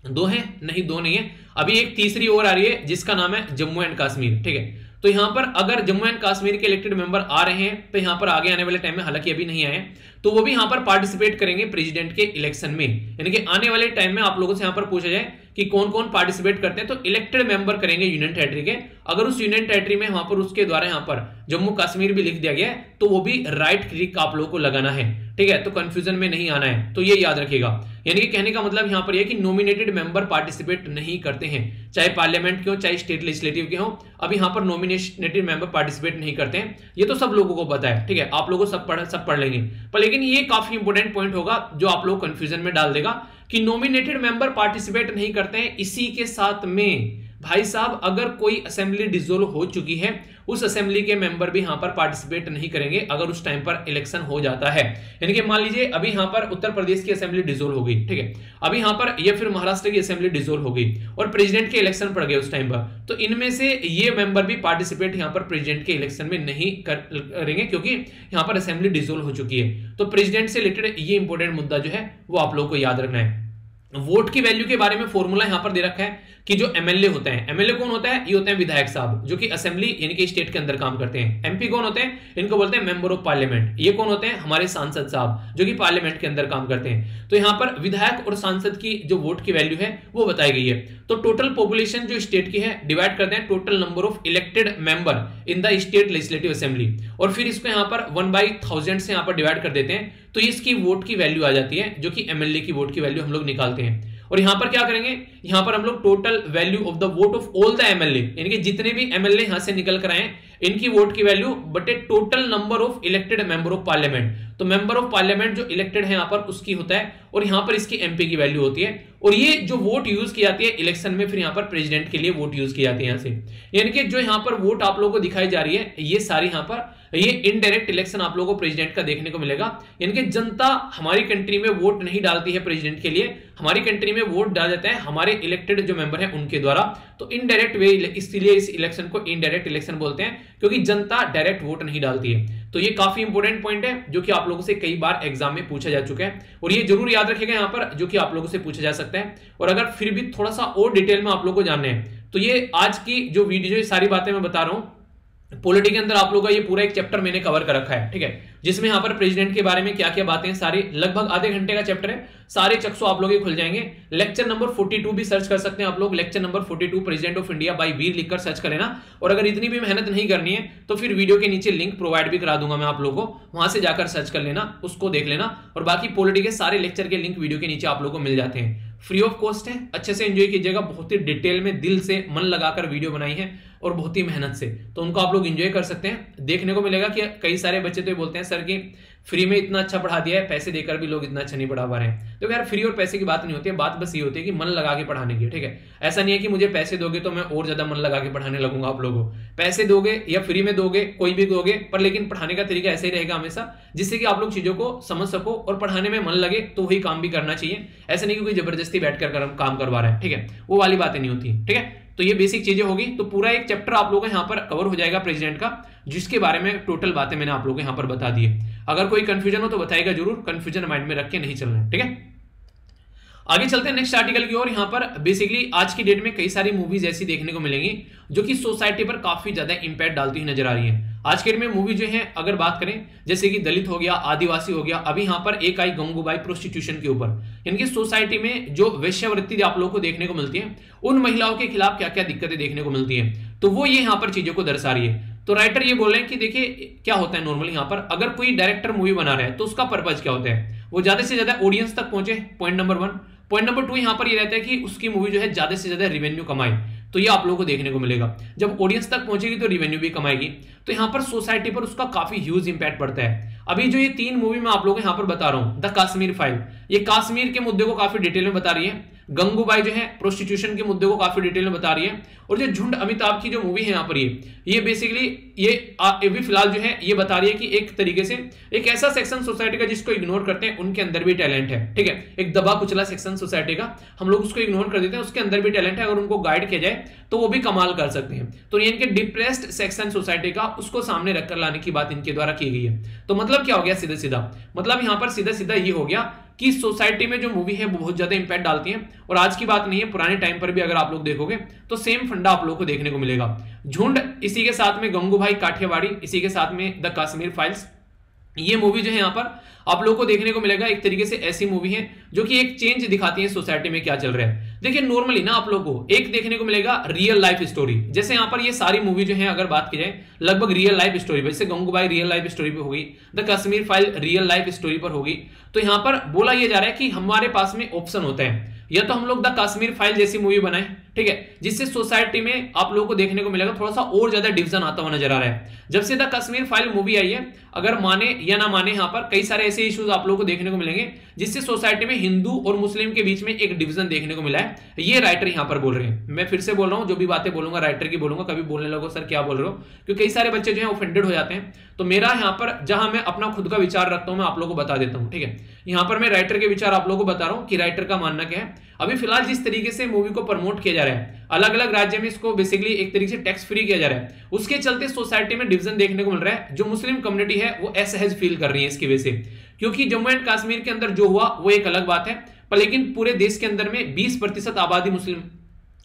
2 है नहीं, 2 नहीं है, अभी एक तीसरी और आ रही है जिसका नाम है जम्मू एंड कश्मीर। ठीक है, तो यहां पर अगर जम्मू एंड कश्मीर के इलेक्टेड मेंबर आ रहे हैं तो यहां पर आगे आने वाले टाइम में, हालांकि अभी नहीं आए, तो वो भी यहां पर पार्टिसिपेट करेंगे प्रेसिडेंट के इलेक्शन में। यानी कि आने वाले टाइम में आप लोगों से यहां पर पूछा जाए कि कौन कौन पार्टिसिपेट करते हैं, तो इलेक्टेड मेंबर करेंगे यूनियन टेरिटरी के। अगर उस यूनियन टेरिटरी में वहां पर उसके द्वारा यहां पर जम्मू कश्मीर भी लिख दिया गया है तो वो भी राइट क्लिक आप लोगों को लगाना है। ठीक है, तो कंफ्यूजन में नहीं आना है, तो ये याद रखिएगा। यानी कि कहने का मतलब यहां पर यह कि नॉमिनेटेड मेंबर पार्टिसिपेट नहीं करते हैं, चाहे पार्लियामेंट के हो चाहे स्टेट लेजिस्लेटिव के हो। अब यहां पर नॉमिनेटेड मेंबर पार्टिसिपेट नहीं करते हैं, ये तो सब लोगों को पता है। ठीक है, आप लोगों को सब पढ़ लेंगे, पर लेकिन ये काफी इंपॉर्टेंट पॉइंट होगा जो आप लोग कंफ्यूजन में डाल देगा कि नॉमिनेटेड मेंबर पार्टिसिपेट नहीं करते हैं। इसी के साथ में भाई साहब अगर कोई असेंबली डिसोल्व हो चुकी है उस असेंबली के मेंबर भी यहां पर पार्टिसिपेट नहीं करेंगे अगर उस टाइम पर इलेक्शन हो जाता है। यानी कि मान लीजिए अभी यहां पर उत्तर प्रदेश की असेंबली डिसोल्व हो गई, ठीक है, अभी यहां पर ये फिर महाराष्ट्र की असेंबली डिसोल्व हो गई और प्रेसिडेंट के इलेक्शन पड़ गए उस टाइम पर, तो इनमें से ये मेंबर भी पार्टिसिपेट यहां पर प्रेसिडेंट के इलेक्शन में नहीं करेंगे क्योंकि यहां पर असेंबली डिसोल्व हो चुकी है। तो प्रेसिडेंट से रिलेटेड ये इंपॉर्टेंट मुद्दा जो है वो आप लोग को याद रखना है। वोट की वैल्यू के बारे में फॉर्मूला यहां पर दे रखा है कि जो एमएलए होते हैं, एमएलए कौन होता है, ये होते हैं विधायक साहब जो कि असेंबली यानी कि स्टेट के अंदर काम करते हैं। एमपी कौन होते हैं, इनको बोलते हैं मेंबर ऑफ पार्लियामेंट। ये कौन होते हैं, हमारे सांसद साहब जो कि पार्लियामेंट के अंदर काम करते हैं। तो यहां पर विधायक और सांसद की जो वोट की वैल्यू है वो बताई गई है। तो टोटल पॉपुलेशन जो स्टेट की है डिवाइड करते हैं total number of elected member in the state legislative assembly और फिर इसको यहां पर 1/1000 से यहां पर डिवाइड कर देते हैं, तो इसकी वोट की वैल्यू आ जाती है जो कि एमएलए की वोट की वैल्यू हम लोग निकालते हैं। और यहां पर क्या करेंगे, यहां पर हम लोग total value of the vote of all the MLA यानी कि जितने भी एमएलए यहां से निकल कर आए इनकी वोट की वैल्यू बटे total number of elected member of parliament. तो मेंबर ऑफ पार्लियामेंट जो इलेक्टेड है यहां पर उसकी होता है और यहां पर इसकी एमपी की वैल्यू होती है। और ये जो वोट यूज की जाती है इलेक्शन में फिर यहां पर प्रेसिडेंट के लिए वोट यूज की जाती है यहां से। यानी कि जो यहां पर वोट आप लोगों को दिखाई जा रही है ये सारी यहां पर ये इनडायरेक्ट इलेक्शन आप लोगों को प्रेसिडेंट का देखने को मिलेगा। यानी कि जनता हमारी कंट्री में वोट नहीं डालती है प्रेसिडेंट के लिए, हमारी कंट्री में वोट डाल देता है हमारे इलेक्टेड जो मेंबर हैं उनके द्वारा। तो इनडायरेक्ट वे, इसलिए इस इलेक्शन को इनडायरेक्ट इलेक्शन बोलते हैं क्योंकि जनता डायरेक्ट वोट नहीं डालती है। तो ये काफी इंपॉर्टेंट पॉइंट है जो कि आप लोगों से कई बार एग्जाम में पूछा जा चुका है और ये जरूर याद रखिएगा यहां पर जो कि आप लोगों से पूछा जा सकता है। और अगर फिर भी थोड़ा सा और डिटेल में आप लोगों को जानना है तो ये आज की जो वीडियो, ये सारी बातें मैं बता रहा हूं पॉलिटी के अंदर आप लोगों का ये पूरा एक चैप्टर मैंने कवर कर रखा है, ठीक है, जिसमें यहां पर प्रेसिडेंट के बारे में क्या क्या बातें सारी, लगभग आधे घंटे का चैप्टर है, सारे चक्सो आप लोग खुल जाएंगे। लेक्चर नंबर 42 भी सर्च कर सकते हैं आप लोग, lecture number 42 president of India by Veer लिखकर सर्च कर लेना। और अगर इतनी भी मेहनत नहीं करनी है तो फिर वीडियो के नीचे लिंक प्रोवाइड भी करा दूंगा मैं आप लोगों को, वहां से जाकर सर्च कर लेना, उसको देख लेना। और बाकी पॉलिटी के सारे लेक्चर के लिंक वीडियो के नीचे आप लोगों को मिल जाते हैं, फ्री ऑफ कॉस्ट है, अच्छे से एंजॉय कीजिएगा। बहुत ही डिटेल में दिल से मन लगाकर वीडियो बनाई है और बहुत ही मेहनत से, तो उनको आप लोग एंजॉय कर सकते हैं। देखने को मिलेगा कि कई सारे बच्चे तो बोलते हैं सर कि फ्री में इतना अच्छा पढ़ा दिया है, पैसे देकर भी लोग इतना अच्छा नहीं पढ़ा पा रहे हैं। तो यार फ्री और पैसे की बात नहीं होती है, बात बस ये होती है कि मन लगा के पढ़ाने की, ठीक है। ऐसा नहीं है कि मुझे पैसे दोगे तो मैं और ज्यादा मन लगा के पढ़ाने लगूंगा आप लोगों को। पैसे दोगे या फ्री में दोगे, कोई भी दोगे, पर लेकिन पढ़ाने का तरीका ऐसे ही रहेगा हमेशा जिससे कि आप लोग चीजों को समझ सको और पढ़ाने में मन लगे, तो वही काम भी करना चाहिए। ऐसा नहीं कि कोई जबरदस्ती बैठकर काम करवा रहा है, ठीक है, वो वाली बातें नहीं होती, ठीक है। तो ये बेसिक चीजें होगी, तो पूरा एक चैप्टर आप लोगों को यहाँ पर कवर हो जाएगा प्रेसिडेंट का, जिसके बारे में टोटल बातें मैंने आप लोगों को यहाँ पर बता दी है। अगर कोई कंफ्यूजन हो तो बताइएगा जरूर, कंफ्यूजन माइंड में रख के नहीं चलना है, ठीक है। आगे चलते हैं नेक्स्ट आर्टिकल की ओर। यहाँ पर बेसिकली आज की डेट में कई सारी मूवीज ऐसी देखने को मिलेंगी जो कि सोसाइटी पर काफी ज्यादा इंपैक्ट डालती हुई नजर आ रही है। आज के डेट में मूवी जो है अगर बात करें जैसे कि दलित हो गया, आदिवासी हो गया, अभी यहाँ पर एक आई गंगूबाई प्रोस्टिट्यूशन के ऊपर, यानी सोसाइटी में जो वेश्यावृत्ति आप लोगों को देखने को मिलती है, उन महिलाओं के खिलाफ क्या क्या दिक्कतें देखने को मिलती है, तो वो ये यहाँ पर चीजों को दर्शा रही है। तो राइटर ये बोल रहे हैं कि देखिए क्या होता है नॉर्मली यहाँ पर अगर कोई डायरेक्टर मूवी बना रहा है तो उसका पर्पज क्या होता है, वो ज्यादा से ज्यादा ऑडियंस तक पहुंचे, पॉइंट नंबर 1। पॉइंट नंबर 2 यहाँ पर ये रहता है कि उसकी मूवी जो है ज्यादा से ज्यादा रेवेन्यू कमाए, तो ये आप लोगों को देखने को मिलेगा। जब ऑडियंस तक पहुंचेगी तो रेवेन्यू भी कमाएगी, तो यहाँ पर सोसाइटी पर उसका काफी ह्यूज इंपैक्ट पड़ता है। अभी जो ये 3 मूवी मैं आप लोगों को यहाँ पर बता रहा हूँ, द कश्मीर फाइल, ये कश्मीर के मुद्दे को काफी डिटेल में बता रही है। गंगूबाई जो है प्रोस्टिट्यूशन के मुद्दे को काफी डिटेल में बता रही है। और जो झुंड अमिताभ की जो मूवी है यहाँ पर ये बेसिकली ये भी फिलहाल जो है ये बता रही है कि एक तरीके से एक ऐसा सेक्शन सोसाइटी का जिसको इग्नोर करते हैं उनके अंदर भी टैलेंट है, ठीक है, एक दबा कुचला सेक्शन सोसाइटी का हम लोग उसको इग्नोर कर देते हैं, उसके अंदर भी टैलेंट है, अगर उनको गाइड किया जाए तो वो भी कमाल कर सकते हैं। तो ये इनके डिप्रेस्ड सेक्शन सोसाइटी का उसको सामने रखकर लाने की बात इनके द्वारा की गई है। तो मतलब क्या हो गया सीधा सीधा, मतलब यहां पर सीधा सीधा ये हो गया कि सोसाइटी में जो मूवी है वो बहुत ज्यादा इंपैक्ट डालती है। और आज की बात नहीं है, पुराने टाइम पर भी अगर आप लोग देखोगे तो सेम फंडा आप लोग को देखने को मिलेगा। झुंड, इसी के साथ में गंगूबाई काठियावाड़ी, इसी के साथ में द कश्मीर फाइल्स, ये मूवी जो है यहाँ पर आप लोगों को देखने को मिलेगा। एक तरीके से ऐसी मूवी है जो कि एक चेंज दिखाती है सोसाइटी में क्या चल रहा है। देखिए नॉर्मली ना आप लोगों को एक देखने को मिलेगा रियल लाइफ स्टोरी, जैसे यहाँ पर ये सारी मूवी जो है अगर बात की जाए लगभग रियल लाइफ स्टोरी, जैसे गंगूबाई रियल लाइफ स्टोरी पे होगी, the Kashmir file real life story पर होगी। तो यहाँ पर बोला यह जा रहा है कि हमारे पास में ऑप्शन होता है, या तो हम लोग द कश्मीर फाइल जैसी मूवी बनाएं, ठीक है, जिससे सोसाइटी में आप लोगों को देखने को मिलेगा थोड़ा सा और ज्यादा डिवीजन आता हुआ नजर आ रहा है। जब से द कश्मीर फाइल मूवी आई है, अगर माने या ना माने, यहाँ पर कई सारे ऐसे इश्यूज आप लोगों को देखने को मिलेंगे जिससे सोसाइटी में हिंदू और मुस्लिम के बीच में एक डिवीजन देखने को मिला है। ये राइटर यहाँ पर बोल रहे हैं, मैं फिर से बोल रहा हूँ, जो भी बातें बोलूंगा राइटर की बोलूंगा, कभी बोलने लगो सर क्या बोल रहे हो, क्योंकि कई सारे बच्चे जो है ऑफेंडेड हो जाते हैं। तो मेरा यहाँ पर जहां मैं अपना खुद का विचार रखता हूं मैं आप लोगों को बता देता हूं, ठीक है। यहाँ पर मैं राइटर के विचार आप लोगों को बता रहा हूं कि राइटर का मानना क्या है। अभी फिलहाल जिस तरीके से मूवी को प्रमोट किया जा रहा है, अलग अलग राज्य में इसको बेसिकली एक तरीके से टैक्स फ्री किया जा रहा है, उसके चलते सोसाइटी में डिवीजन देखने को मिल रहा है। जो मुस्लिम कम्युनिटी है वो असहज फील कर रही है इसकी वजह से, क्योंकि जम्मू एंड कश्मीर के अंदर जो हुआ वो एक अलग बात है, पर लेकिन पूरे देश के अंदर में 20% आबादी मुस्लिम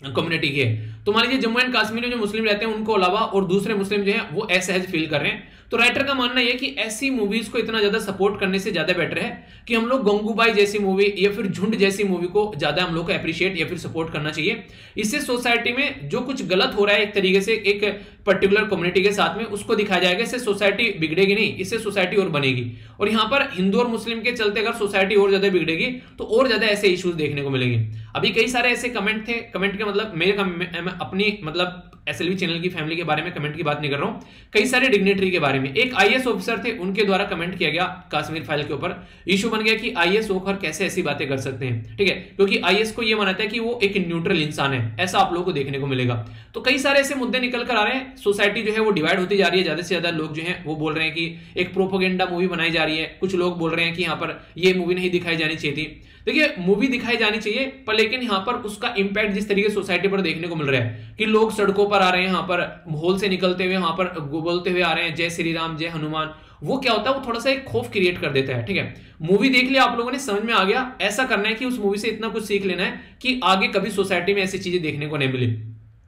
कम्युनिटी की है। तो मान लीजिए जम्मू एंड कश्मीर में जो मुस्लिम रहते हैं उनको अलावा और दूसरे मुस्लिम जो है वो असहज फील कर रहे हैं। तो राइटर का मानना यह कि ऐसी मूवीज को इतना ज्यादा सपोर्ट करने से ज्यादा बेटर है कि हम लोग गंगूबाई जैसी मूवी या फिर झुंड जैसी मूवी को ज्यादा हम लोग को अप्रिशिएट या फिर सपोर्ट करना चाहिए। इससे सोसाइटी में जो कुछ गलत हो रहा है एक तरीके से एक पर्टिकुलर कम्युनिटी के साथ में उसको दिखाया जाएगा। इससे सोसाइटी बिगड़ेगी नहीं, इससे सोसाइटी और बनेगी। और यहाँ पर हिंदू और मुस्लिम के चलते अगर सोसाइटी और ज्यादा बिगड़ेगी तो और ज्यादा ऐसे इश्यूज देखने को मिलेंगे। अभी कई सारे ऐसे कमेंट थे, कमेंट के मतलब मैं अपनी मतलब एसएलवी चैनल की फैमिली के बारे में कमेंट की बात नहीं कर रहा हूं, कई सारे डिग्नेटरी के बारे में। एक आईएएस ऑफिसर थे, उनके द्वारा कमेंट किया गया कश्मीर फाइल के ऊपर, इशू बन गया कि आईएएस होकर कैसे ऐसी बातें कर सकते हैं, ठीक है, क्योंकि आईएएस को यह मानता है कि वो एक न्यूट्रल इंसान है, ऐसा आप लोगों को देखने को मिलेगा। तो कई सारे ऐसे मुद्दे निकल कर आ रहे हैं, सोसाइटी जो है वो डिवाइड होती जा रही है। ज्यादा से ज्यादा लोग जो है वो बोल रहे हैं कि एक प्रोपोगेंडा मूवी बनाई जा रही है, कुछ लोग बोल रहे हैं कि यहाँ पर ये मूवी नहीं दिखाई जानी चाहिए थी। देखिए मूवी दिखाई जानी चाहिए, पर लेकिन यहाँ पर उसका इंपैक्ट जिस तरीके से सोसाइटी पर देखने को मिल रहा है कि लोग सड़कों पर आ रहे हैं, यहाँ पर हॉल से निकलते हुए वहां पर बोलते हुए आ रहे हैं जय श्री राम जय हनुमान, वो क्या होता है वो थोड़ा सा एक खौफ क्रिएट कर देता है, ठीक है। मूवी देख लिया आप लोगों ने, समझ में आ गया, ऐसा करना है कि उस मूवी से इतना कुछ सीख लेना है कि आगे कभी सोसाइटी में ऐसी चीजें देखने को नहीं मिले।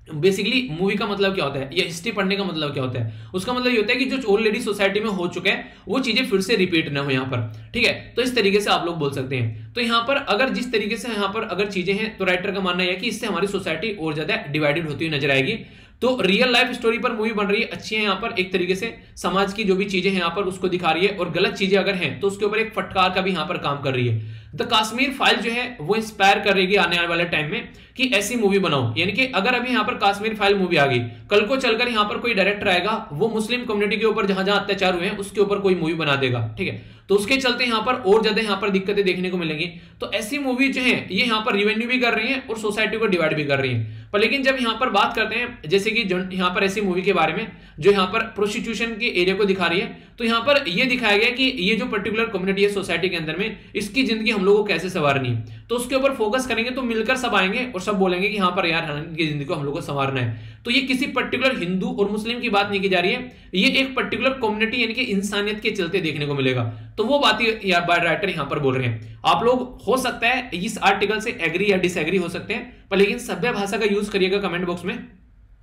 बेसिकली मूवी का मतलब क्या होता है या हिस्ट्री पढ़ने का मतलब क्या होता है, उसका मतलब ये होता है कि जो ऑलरेडी सोसाइटी में हो चुका है वो चीजें फिर से रिपीट ना हो यहाँ पर, ठीक है। तो इस तरीके से आप लोग बोल सकते हैं। तो यहाँ पर अगर जिस तरीके से यहाँ पर अगर चीजें हैं तो राइटर का मानना है कि इससे हमारी सोसाइटी और ज्यादा डिवाइडेड होती हुई नजर आएगी। तो रियल लाइफ स्टोरी पर मूवी बन रही है, अच्छी है, यहाँ पर एक तरीके से समाज की जो भी चीजें हैं यहाँ पर उसको दिखा रही है, और गलत चीजें अगर हैं तो उसके ऊपर एक फटकार का भी यहाँ पर काम कर रही है। द कश्मीर फाइल जो है वो इंस्पायर कर रही है आने वाले टाइम में कि ऐसी मूवी बनाओ, यानी कि अगर अभी यहाँ पर कश्मीर फाइल मूवी आ गई, कल को चलकर यहाँ पर कोई डायरेक्टर आएगा वो मुस्लिम कम्युनिटी के ऊपर जहां जहां अत्याचार हुए हैं उसके ऊपर कोई मूवी बना देगा, ठीक है। तो उसके चलते यहाँ पर और ज्यादा यहाँ पर दिक्कतें देखने को मिलेंगी। तो ऐसी मूवी जो है ये यहाँ पर रिवेन्यू भी कर रही है और सोसाइटी को डिवाइड भी कर रही है। पर लेकिन जब यहाँ पर बात करते हैं जैसे कि यहाँ पर ऐसी मूवी के बारे में जो यहाँ पर प्रोस्टिट्यूशन के एरिया को दिखा रही है, तो यहाँ पर ये दिखाया गया कि ये जो पर्टिकुलर कम्युनिटी है सोसाइटी के अंदर में, इसकी जिंदगी हम लोगों को कैसे संवारनी है। तो उसके ऊपर फोकस करेंगे तो मिलकर सब आएंगे और सब बोलेंगे कि यहाँ पर यार इनकी जिंदगी को हम लोग को संवारना है। तो ये किसी पर्टिकुलर हिंदू और मुस्लिम की बात नहीं की जा रही है, ये एक पर्टिकुलर कम्युनिटी यानी कि इंसानियत के चलते देखने को मिलेगा। तो वो बात राइटर यहाँ पर बोल रहे हैं। आप लोग हो सकता है इस आर्टिकल से एग्री या डिसएग्री हो सकते हैं, पर लेकिन सभ्य भाषा का यूज करिएगा कमेंट बॉक्स में।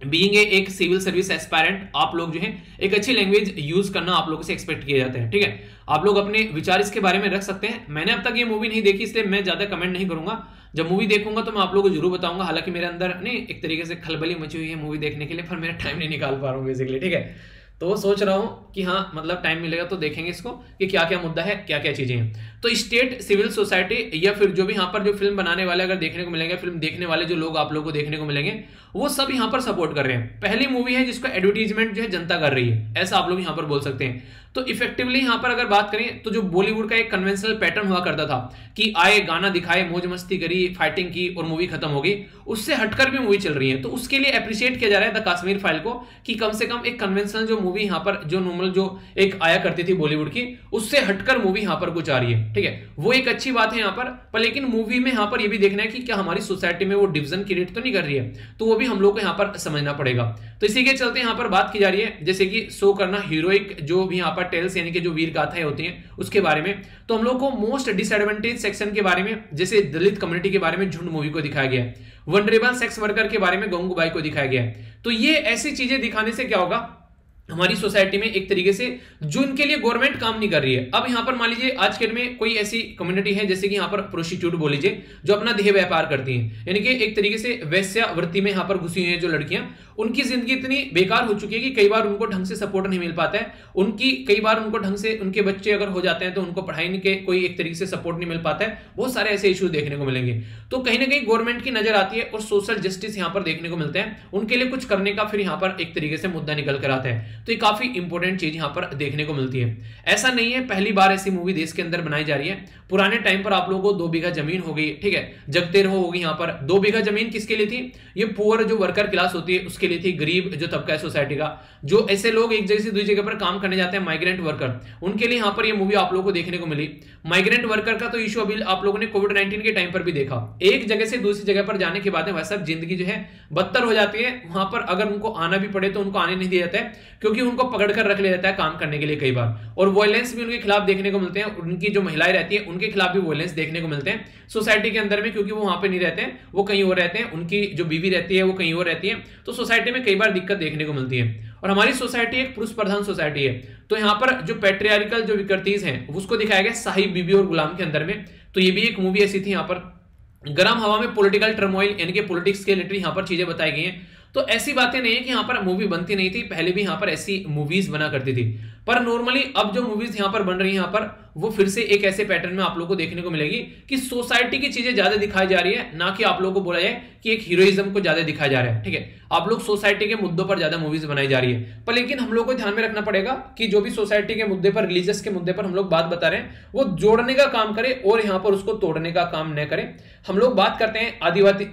बीइंग एक सिविल सर्विस एस्पायरेंट आप लोग जो है एक अच्छी लैंग्वेज यूज करना आप लोगों से एक्सपेक्ट किया जाता है, ठीक है। आप लोग अपने विचार इसके बारे में रख सकते हैं। मैंने अब तक ये मूवी नहीं देखी इसलिए मैं ज्यादा कमेंट नहीं करूंगा, जब मूवी देखूंगा तो मैं आप लोगों को जरूर बताऊंगा। हालांकि मेरे अंदर नहीं एक तरीके से खलबली मची हुई है मूवी देखने के लिए, पर मेरा टाइम नहीं निकाल पा रहा हूँ बेसिकली, ठीक है। तो सोच रहा हूं कि हाँ मतलब टाइम मिलेगा तो देखेंगे इसको कि क्या क्या मुद्दा है क्या क्या चीजें हैं। तो स्टेट सिविल सोसाइटी या फिर जो भी यहाँ पर जो फिल्म बनाने वाले अगर देखने को मिलेंगे, फिल्म देखने वाले जो लोग आप लोग को देखने को मिलेंगे, वो सब यहाँ पर सपोर्ट कर रहे हैं। पहली मूवी है जिसको एडवर्टीजमेंट जो है जनता कर रही है, ऐसा आप लोग यहाँ पर बोल सकते हैं। तो इफेक्टिवली यहाँ पर अगर बात करें तो जो बॉलीवुड का एक कन्वेंशनल पैटर्न हुआ करता था कि आए, गाना दिखाए, मौज मस्ती करी, फाइटिंग की और मूवी खत्म हो गई, उससे हटकर भी मूवी चल रही है। तो उसके लिए अप्रिशिएट किया जा रहा है द कश्मीर फाइल को कि कम से कम एक कन्वेंशनल जो मूवी यहाँ पर जो नॉर्मल जो एक आया करती थी बॉलीवुड की, उससे हटकर मूवी यहाँ पर कुछ आ रही है, ठीक है, वो एक अच्छी बात है यहाँ पर लेकिन मूवी में यहाँ पर ये भी देखना है कि क्या हमारी सोसाइटी में वो डिवीजन क्रिएट तो नहीं कर रही है, तो वो भी हम लोग को यहाँ पर समझना पड़ेगा। तो इसी के चलते यहाँ पर बात की जा रही है जैसे कि शो करना हीरोइक जो भी यहाँ पर टेल्स यानी कि जो वीर गाथाएं होती हैं उसके बारे में। तो हम लोग को मोस्ट डिसएडवांटेज सेक्शन के बारे में, जैसे दलित कम्युनिटी के बारे में झुंड मूवी को दिखाया गया है, वनरेबल सेक्स वर्कर के बारे में गंगूबाई को दिखाया गया है। तो ये ऐसी चीजें दिखाने से क्या होगा, हमारी सोसाइटी में एक तरीके से जो इनके लिए गवर्नमेंट काम नहीं कर रही है। अब यहां पर मान लीजिए आज के डेट में कोई ऐसी कम्युनिटी है जैसे कि यहां पर प्रोस्टिट्यूट बोल लीजिए, जो अपना देह व्यापार करती हैं, यानी कि एक तरीके से वैश्यावृत्ति में यहां पर घुसी हुई है जो लड़कियां, उनकी जिंदगी इतनी बेकार हो चुकी है कि कई बार उनको ढंग से सपोर्ट नहीं मिल पाता है, उनकी कई बार उनको ढंग से, उनके बच्चे अगर हो जाते हैं तो उनको पढ़ाई के कोई एक तरीके से सपोर्ट नहीं मिल पाता है, बहुत सारे ऐसे इश्यूज देखने को मिलेंगे। तो कहीं ना कहीं गवर्नमेंट की नजर आती है और सोशल जस्टिस यहां पर देखने को मिलते हैं, उनके लिए कुछ करने का फिर यहां पर एक तरीके से मुद्दा निकल कर आता है। तो ये काफी इंपॉर्टेंट चीज यहां पर देखने को मिलती है। ऐसा नहीं है पहली बार ऐसी मूवी देश के अंदर बनाई जा रही है, पुराने टाइम पर आप लोगों को 2 बीघा जमीन हो गई, ठीक है, जगते रहो होगी। यहां पर 2 बीघा जमीन किसके लिए थी, ये पुअर जो वर्कर क्लास होती है उसके लिए थी, गरीब जो तबका है सोसाइटी का, जो ऐसे लोग एक जगह से दूसरी जगह पर काम करने जाते हैं, माइग्रेंट वर्कर, उनके लिए यहां पर ये मूवी आप लोगों को देखने को मिली। माइग्रेंट वर्कर का तो इशू अभी आप लोगों ने कोविड-19 के टाइम पर भी देखा, एक जगह से दूसरी जगह पर जाने के बाद में वैसा जिंदगी जो है बदतर हो जाती है। वहां पर अगर उनको आना भी पड़े तो उनको आने नहीं दिया जाता है, क्योंकि उनको पकड़कर रख लिया जाता है काम करने के लिए कई बार, और वायलेंस भी उनके खिलाफ देखने को मिलते हैं, उनकी जो महिलाएं रहती है उनके खिलाफ भी वायलेंस देखने को मिलते हैं सोसाइटी के अंदर में, क्योंकि वो वहां पे नहीं रहते हैं, वो कहीं और रहते हैं, उनकी जो बीवी रहती है वो कहीं और रहती है, तो सोसाइटी में कई बार दिक्कत देखने को मिलती है। और हमारी सोसाइटी एक पुरुष प्रधान सोसाइटी है, तो यहाँ पर जो पैट्रियार्कल जो विकृतियां हैं उसको दिखाया गया साहिब, बीबी और गुलाम के अंदर में। तो ये भी एक मूवी ऐसी थी, यहाँ पर गर्म हवा में पॉलिटिकल टर्मोइल यानी कि पॉलिटिक्स के रिलेटेड यहाँ पर चीजें बताई गई हैं। तो ऐसी बातें नहीं है कि यहाँ पर मूवी बनती नहीं थी, पहले भी यहाँ पर ऐसी मूवीज बना करती थी, पर नॉर्मली अब जो मूवीज यहाँ पर बन रही है यहाँ पर वो फिर से एक ऐसे पैटर्न में आप लोगों को देखने को मिलेगी कि सोसाइटी की चीजें ज्यादा दिखाई जा रही है, ना कि आप लोगों को बोला जाए कि एक हीरोइज्म को ज्यादा दिखाया जा रहा है, ठीक है। आप लोग सोसाइटी के मुद्दों पर ज्यादा मूवीज बनाई जा रही है, पर लेकिन हम लोग को ध्यान में रखना पड़ेगा कि जो भी सोसाइटी के मुद्दे पर, रिलीजियस के मुद्दे पर हम लोग बात बता रहे हैं, वो जोड़ने का काम करें और यहाँ पर उसको तोड़ने का काम न करें। हम लोग बात करते हैं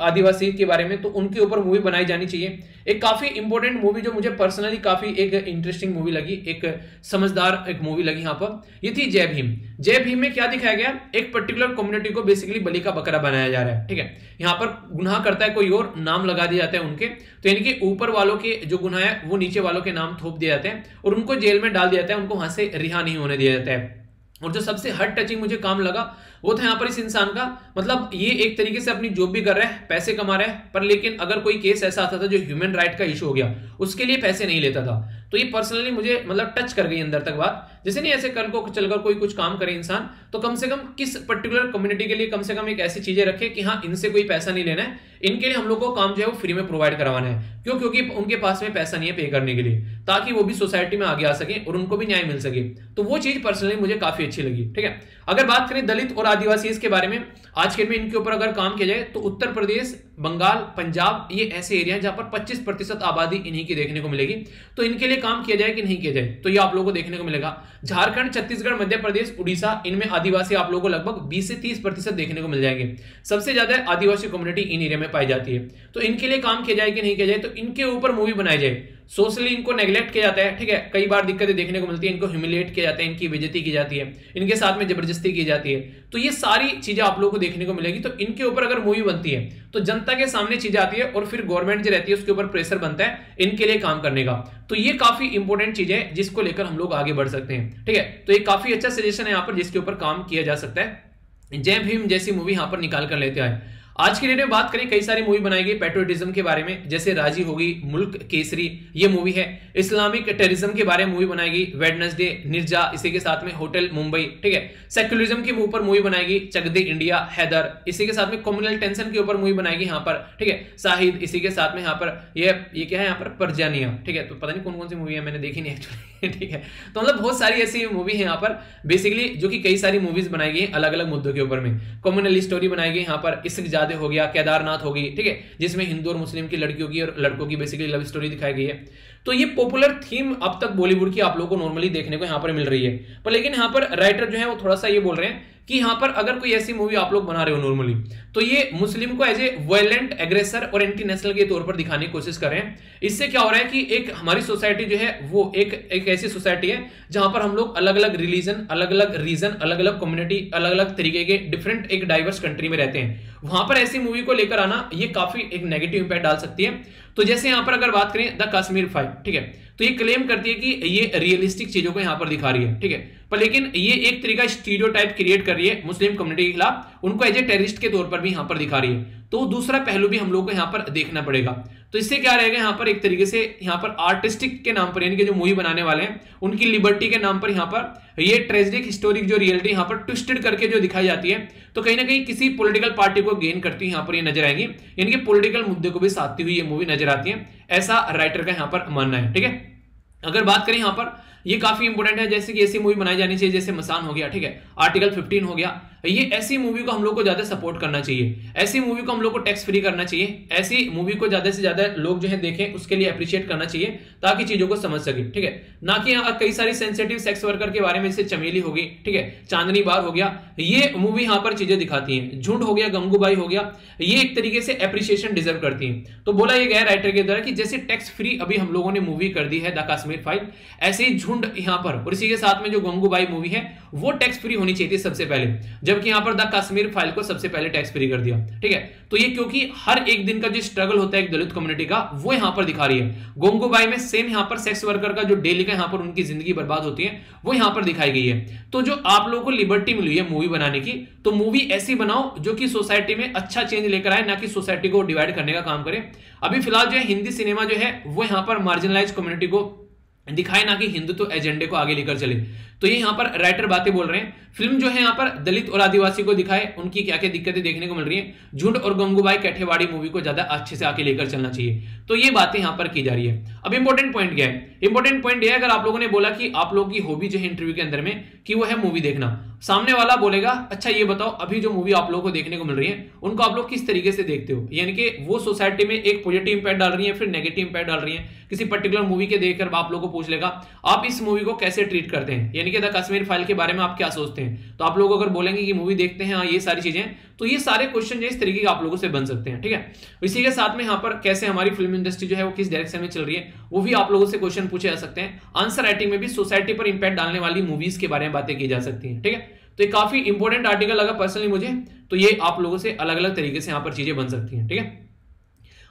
आदिवासी के बारे में, तो उनके ऊपर मूवी बनाई जानी चाहिए। एक काफी इंपॉर्टेंट मूवी जो मुझे पर्सनली काफी एक इंटरेस्टिंग मूवी लगी, एक समझदार एक मूवी लगी यहाँ पर, ये थी जय भीम। जय भीम में क्या दिखाया गया, एक पर्टिकुलर कम्युनिटी को बेसिकली बलि का बकरा बनाया जा रहा है, ठीक है। यहाँ पर गुनाह करता है कोई और, नाम लगा दिए जाते हैं उनके, तो यानी कि ऊपर वालों के जो गुनाह है वो नीचे वालों के नाम थोप दिए जाते हैं और उनको जेल में डाल दिया जाता है, उनको वहां से रिहा नहीं होने दिया जाता है। और जो सबसे हार्ट टचिंग मुझे काम लगा वो था यहाँ पर इस इंसान का, मतलब ये एक तरीके से अपनी जॉब भी कर रहा है, पैसे कमा रहा है, पर लेकिन अगर कोई केस ऐसा आता था जो ह्यूमन राइट का इशू हो गया, उसके लिए पैसे नहीं लेता था। तो ये पर्सनली मुझे मतलब टच कर गई अंदर तक बात, जैसे नहीं ऐसे कल को चलकर कोई कुछ काम करे इंसान, तो कम से कम किस पर्टिकुलर कम्युनिटी के लिए कम से कम एक ऐसी चीजें रखे कि हाँ इनसे कोई पैसा नहीं लेना है, इनके लिए हम लोग को काम जो है वो फ्री में प्रोवाइड करवाना है। क्यों? क्योंकि उनके पास में पैसा नहीं है पे करने के लिए, ताकि वो भी सोसाइटी में आगे आ सके और उनको भी न्याय मिल सके। तो वो चीज पर्सनली मुझे काफी अच्छी लगी, ठीक है। अगर बात करें दलित और आदिवासी के बारे में, आज के में इनके ऊपर अगर काम किया जाए तो उत्तर प्रदेश, बंगाल, पंजाब, ये ऐसे एरिया हैं जहां पर 25% आबादी इन्हीं की देखने को मिलेगी। तो इनके लिए काम किया जाए कि नहीं किया जाए, तो ये आप लोगों को देखने को मिलेगा। झारखंड, छत्तीसगढ़, मध्य प्रदेश, उड़ीसा, इनमें आदिवासी आप लोगों को लगभग 20 से 30% देखने को मिल जाएंगे। सबसे ज्यादा आदिवासी कम्युनिटी इन एरिया में पाई जाती है। तो इनके लिए काम किया जाए कि नहीं किया जाए, तो इनके ऊपर मूवी बनाई जाए। सोशली इनको नेग्लेक्ट किया जाता है, ठीक है, कई बार दिक्कतें देखने को मिलती है, इनको ह्यूमिलिएट किया जाता है, इनकी बेइज्जती की जाती है, इनके साथ में जबरदस्ती की जाती है। तो ये सारी चीजें आप लोगों को देखने को मिलेगी। तो इनके ऊपर अगर मूवी बनती है तो जनता के सामने चीजें आती है और फिर गवर्नमेंट जो रहती है उसके ऊपर प्रेशर बनता है इनके लिए काम करने का। तो ये काफी इंपॉर्टेंट चीज है जिसको लेकर हम लोग आगे बढ़ सकते हैं, ठीक है। तो ये काफी अच्छा सजेशन है यहाँ पर जिसके ऊपर काम किया जा सकता है। जय भीम जैसी मूवी यहाँ पर निकाल कर लेते आए। आज की डेट में बात करें, कई सारी मूवी बनाई गई पेट्रोटिज्म के बारे में, जैसे राजी होगी, मुल्क केसरी ये मूवी है। इस्लामिक टेररिज्म के बारे में मूवी बनाई गई वेडनेसडे, निर्जा, इसी के साथ में होटल मुंबई, ठीक है। सेक्युलरिज्म के ऊपर मूवी बनाई गई चक दे इंडिया, हैदर, इसी के साथ में कम्युनल टेंशन के ऊपर मूवी बनाएगी यहाँ पर, ठीक है, शाहिद, इसी के साथ में यहाँ पर ये क्या है यहाँ पर परजानिया, ठीक है। तो पता नहीं कौन कौन सी मूवी है, मैंने देखी नहीं एक्चुअली, ठीक है। तो मतलब बहुत सारी ऐसी मूवी है यहाँ पर बेसिकली, जो कि कई सारी मूवीज बनाई गई अलग अलग मुद्दों के ऊपर में। कम्युनल स्टोरी बनाई गई यहाँ पर, इश्क जादे हो गया, केदारनाथ हो गई, ठीक है, जिसमें हिंदू और मुस्लिम की लड़कियों की और लड़कों की बेसिकली लव स्टोरी दिखाई गई है। तो ये पॉपुलर थीम अब तक बॉलीवुड की आप लोगों को नॉर्मली देखने को यहाँ पर मिल रही है। पर लेकिन यहाँ पर राइटर जो है वो थोड़ा सा ये बोल रहे हैं कि यहाँ पर अगर कोई ऐसी मूवी आप लोग बना रहे हो नॉर्मली, तो ये मुस्लिम को एज ए वायलेंट एग्रेसर और एंटी नेशनल के तौर पर दिखाने की कोशिश कर रहे हैं। इससे क्या हो रहा है कि एक हमारी सोसाइटी जो है वो एक ऐसी सोसाइटी है जहां पर हम लोग अलग अलग रिलीजन, अलग अलग रीजन, अलग अलग कम्युनिटी, अलग अलग तरीके के डिफरेंट एक डाइवर्स कंट्री में रहते हैं। वहां पर ऐसी मूवी को लेकर आना ये काफी एक नेगेटिव इंपैक्ट डाल सकती है। तो जैसे यहां पर अगर बात करें द कश्मीर फाइल, ठीक है, तो ये क्लेम करती है कि ये रियलिस्टिक चीजों को यहां पर दिखा रही है, ठीक है, पर लेकिन ये एक तरीका स्टीरियोटाइप क्रिएट कर रही है मुस्लिम कम्युनिटी के खिलाफ, उनको एज ए टेररिस्ट के तौर पर भी यहां पर दिखा रही है। तो दूसरा पहलू भी हम लोग को यहां पर देखना पड़ेगा। तो इससे क्या रहेगा, यहां पर एक तरीके से यहां पर आर्टिस्टिक के नाम पर, यानी कि जो मूवी बनाने वाले हैं उनकी लिबर्टी के नाम पर यहां पर ये ट्रेजिक हिस्टोरिक जो रियलिटी यहां पर ट्विस्टेड करके जो दिखाई जाती है, तो कहीं ना कहीं किसी पॉलिटिकल पार्टी को गेन करती है यहां पर ये नजर आएंगी, यानी कि पॉलिटिकल मुद्दे को भी साधती हुई ये मूवी नजर आती है, ऐसा राइटर का यहां पर मानना है, ठीक है। अगर बात करें यहां पर, ये काफी इंपॉर्टेंट है, जैसे कि ऐसी मूवी बनाई जानी चाहिए जैसे मसान हो गया, ठीक है, आर्टिकल 15 हो गया, ये ऐसी मूवी को हम लोग को ज्यादा सपोर्ट करना चाहिए, ऐसी मूवी को हम लोग को टैक्स फ्री करना चाहिए, ऐसी मूवी को ज्यादा से ज्यादा लोग जो है देखें, उसके लिए अप्रिशिएट करना चाहिए ताकि चीजों को समझ सके, ठीक है। ना कि कई सारी सेंसिटिव सेक्स वर्कर के बारे में, जैसे चमेली हो गई, ठीक है, चांदनी बार हो गया, ये मूवी यहां पर चीजें दिखाती हैं, झुंड हो गया, गंगूबाई हो गया, ये एक तरीके से अप्रिशिएशन डिजर्व करती हैं। तो बोला ये गया राइटर के द्वारा कि जैसे टैक्स फ्री अभी हम लोगों ने मूवी कर दी है द कश्मीर फाइल, ऐसे ही झुंड यहां पर और इसी के साथ में जो गंगूबाई मूवी है वो टैक्स फ्री होनी चाहिए थी सबसे पहले, जबकि यहां पर द कश्मीर फाइल को सबसे पहले टैक्स फ्री कर दिया, ठीक है। तो ये क्योंकि हर एक दिन का जो स्ट्रगल होता है एक दलित कम्युनिटी का, वो यहां पर दिखा रही है। गंगूबाई में सेम यहां पर सेक्स वर्कर का जो डेली का यहां पर उनकी जिंदगी बर्बाद होती है, वो यहां पर दिखाई गई है। तो जो आप लोगों को लिबर्टी मिली है मूवी बनाने की, तो मूवी ऐसी बनाओ जो कि सोसाइटी में अच्छा चेंज लेकर आए, ना कि सोसाइटी को डिवाइड करने का काम करे। अभी फिलहाल जो है हिंदी सिनेमा जो है वो यहां पर मार्जिनलाइज कम्युनिटी को दिखाए, ना कि हिंदुत्व एजेंडे को आगे लेकर चले। तो ये यहां पर राइटर बातें बोल रहे हैं। फिल्म जो है यहां पर दलित और आदिवासी को दिखाए, उनकी क्या क्या दिक्कतें देखने को मिल रही है। झुंड और गंगूबाई काठियावाड़ी मूवी को ज्यादा अच्छे से आगे लेकर चलना चाहिए। तो ये बातें यहां पर की जा रही है। अब इंपॉर्टेंट पॉइंट क्या है, इंपॉर्टेंट पॉइंट यह है, अगर आप लोगों ने बोला कि आप लोगों की हॉबी जो है इंटरव्यू के अंदर में कि वो है मूवी देखना, सामने वाला बोलेगा अच्छा ये बताओ अभी जो मूवी आप लोगों को देखने को मिल रही है उनको आप लोग किस तरीके से देखते हो, यानी कि वो सोसाइटी में एक पॉजिटिव इंपैक्ट डाल रही है फिर नेगेटिव इंपैक्ट डाल रही है। किसी पर्टिकुलर मूवी के देखकर आप लोगों को पूछ लेगा आप इस मूवी को कैसे ट्रीट करते हैं, यानी कि द कश्मीर फाइल के बारे में आप क्या सोचते हैं। तो आप लोग अगर बोलेंगे कि मूवी देखते हैं, हाँ ये सारी चीजें, तो ये सारे क्वेश्चन जो इस तरीके के आप लोगों से बन सकते हैं, ठीक है। इसी के साथ में यहाँ पर कैसे हमारी फिल्म इंडस्ट्री जो है वो किस डायरेक्शन में चल रही है, वो भी आप लोगों से क्वेश्चन पूछे जा सकते हैं। आंसर राइटिंग में भी सोसाइटी पर इंपैक्ट डालने वाली मूवीज के बारे में बातें की जा सकती हैं, ठीक है। तो ये काफी इंपॉर्टेंट आर्टिकल लगा पर्सनली मुझे, तो ये आप लोगों से अलग अलग तरीके से यहाँ पर चीजें बन सकती हैं, ठीक है।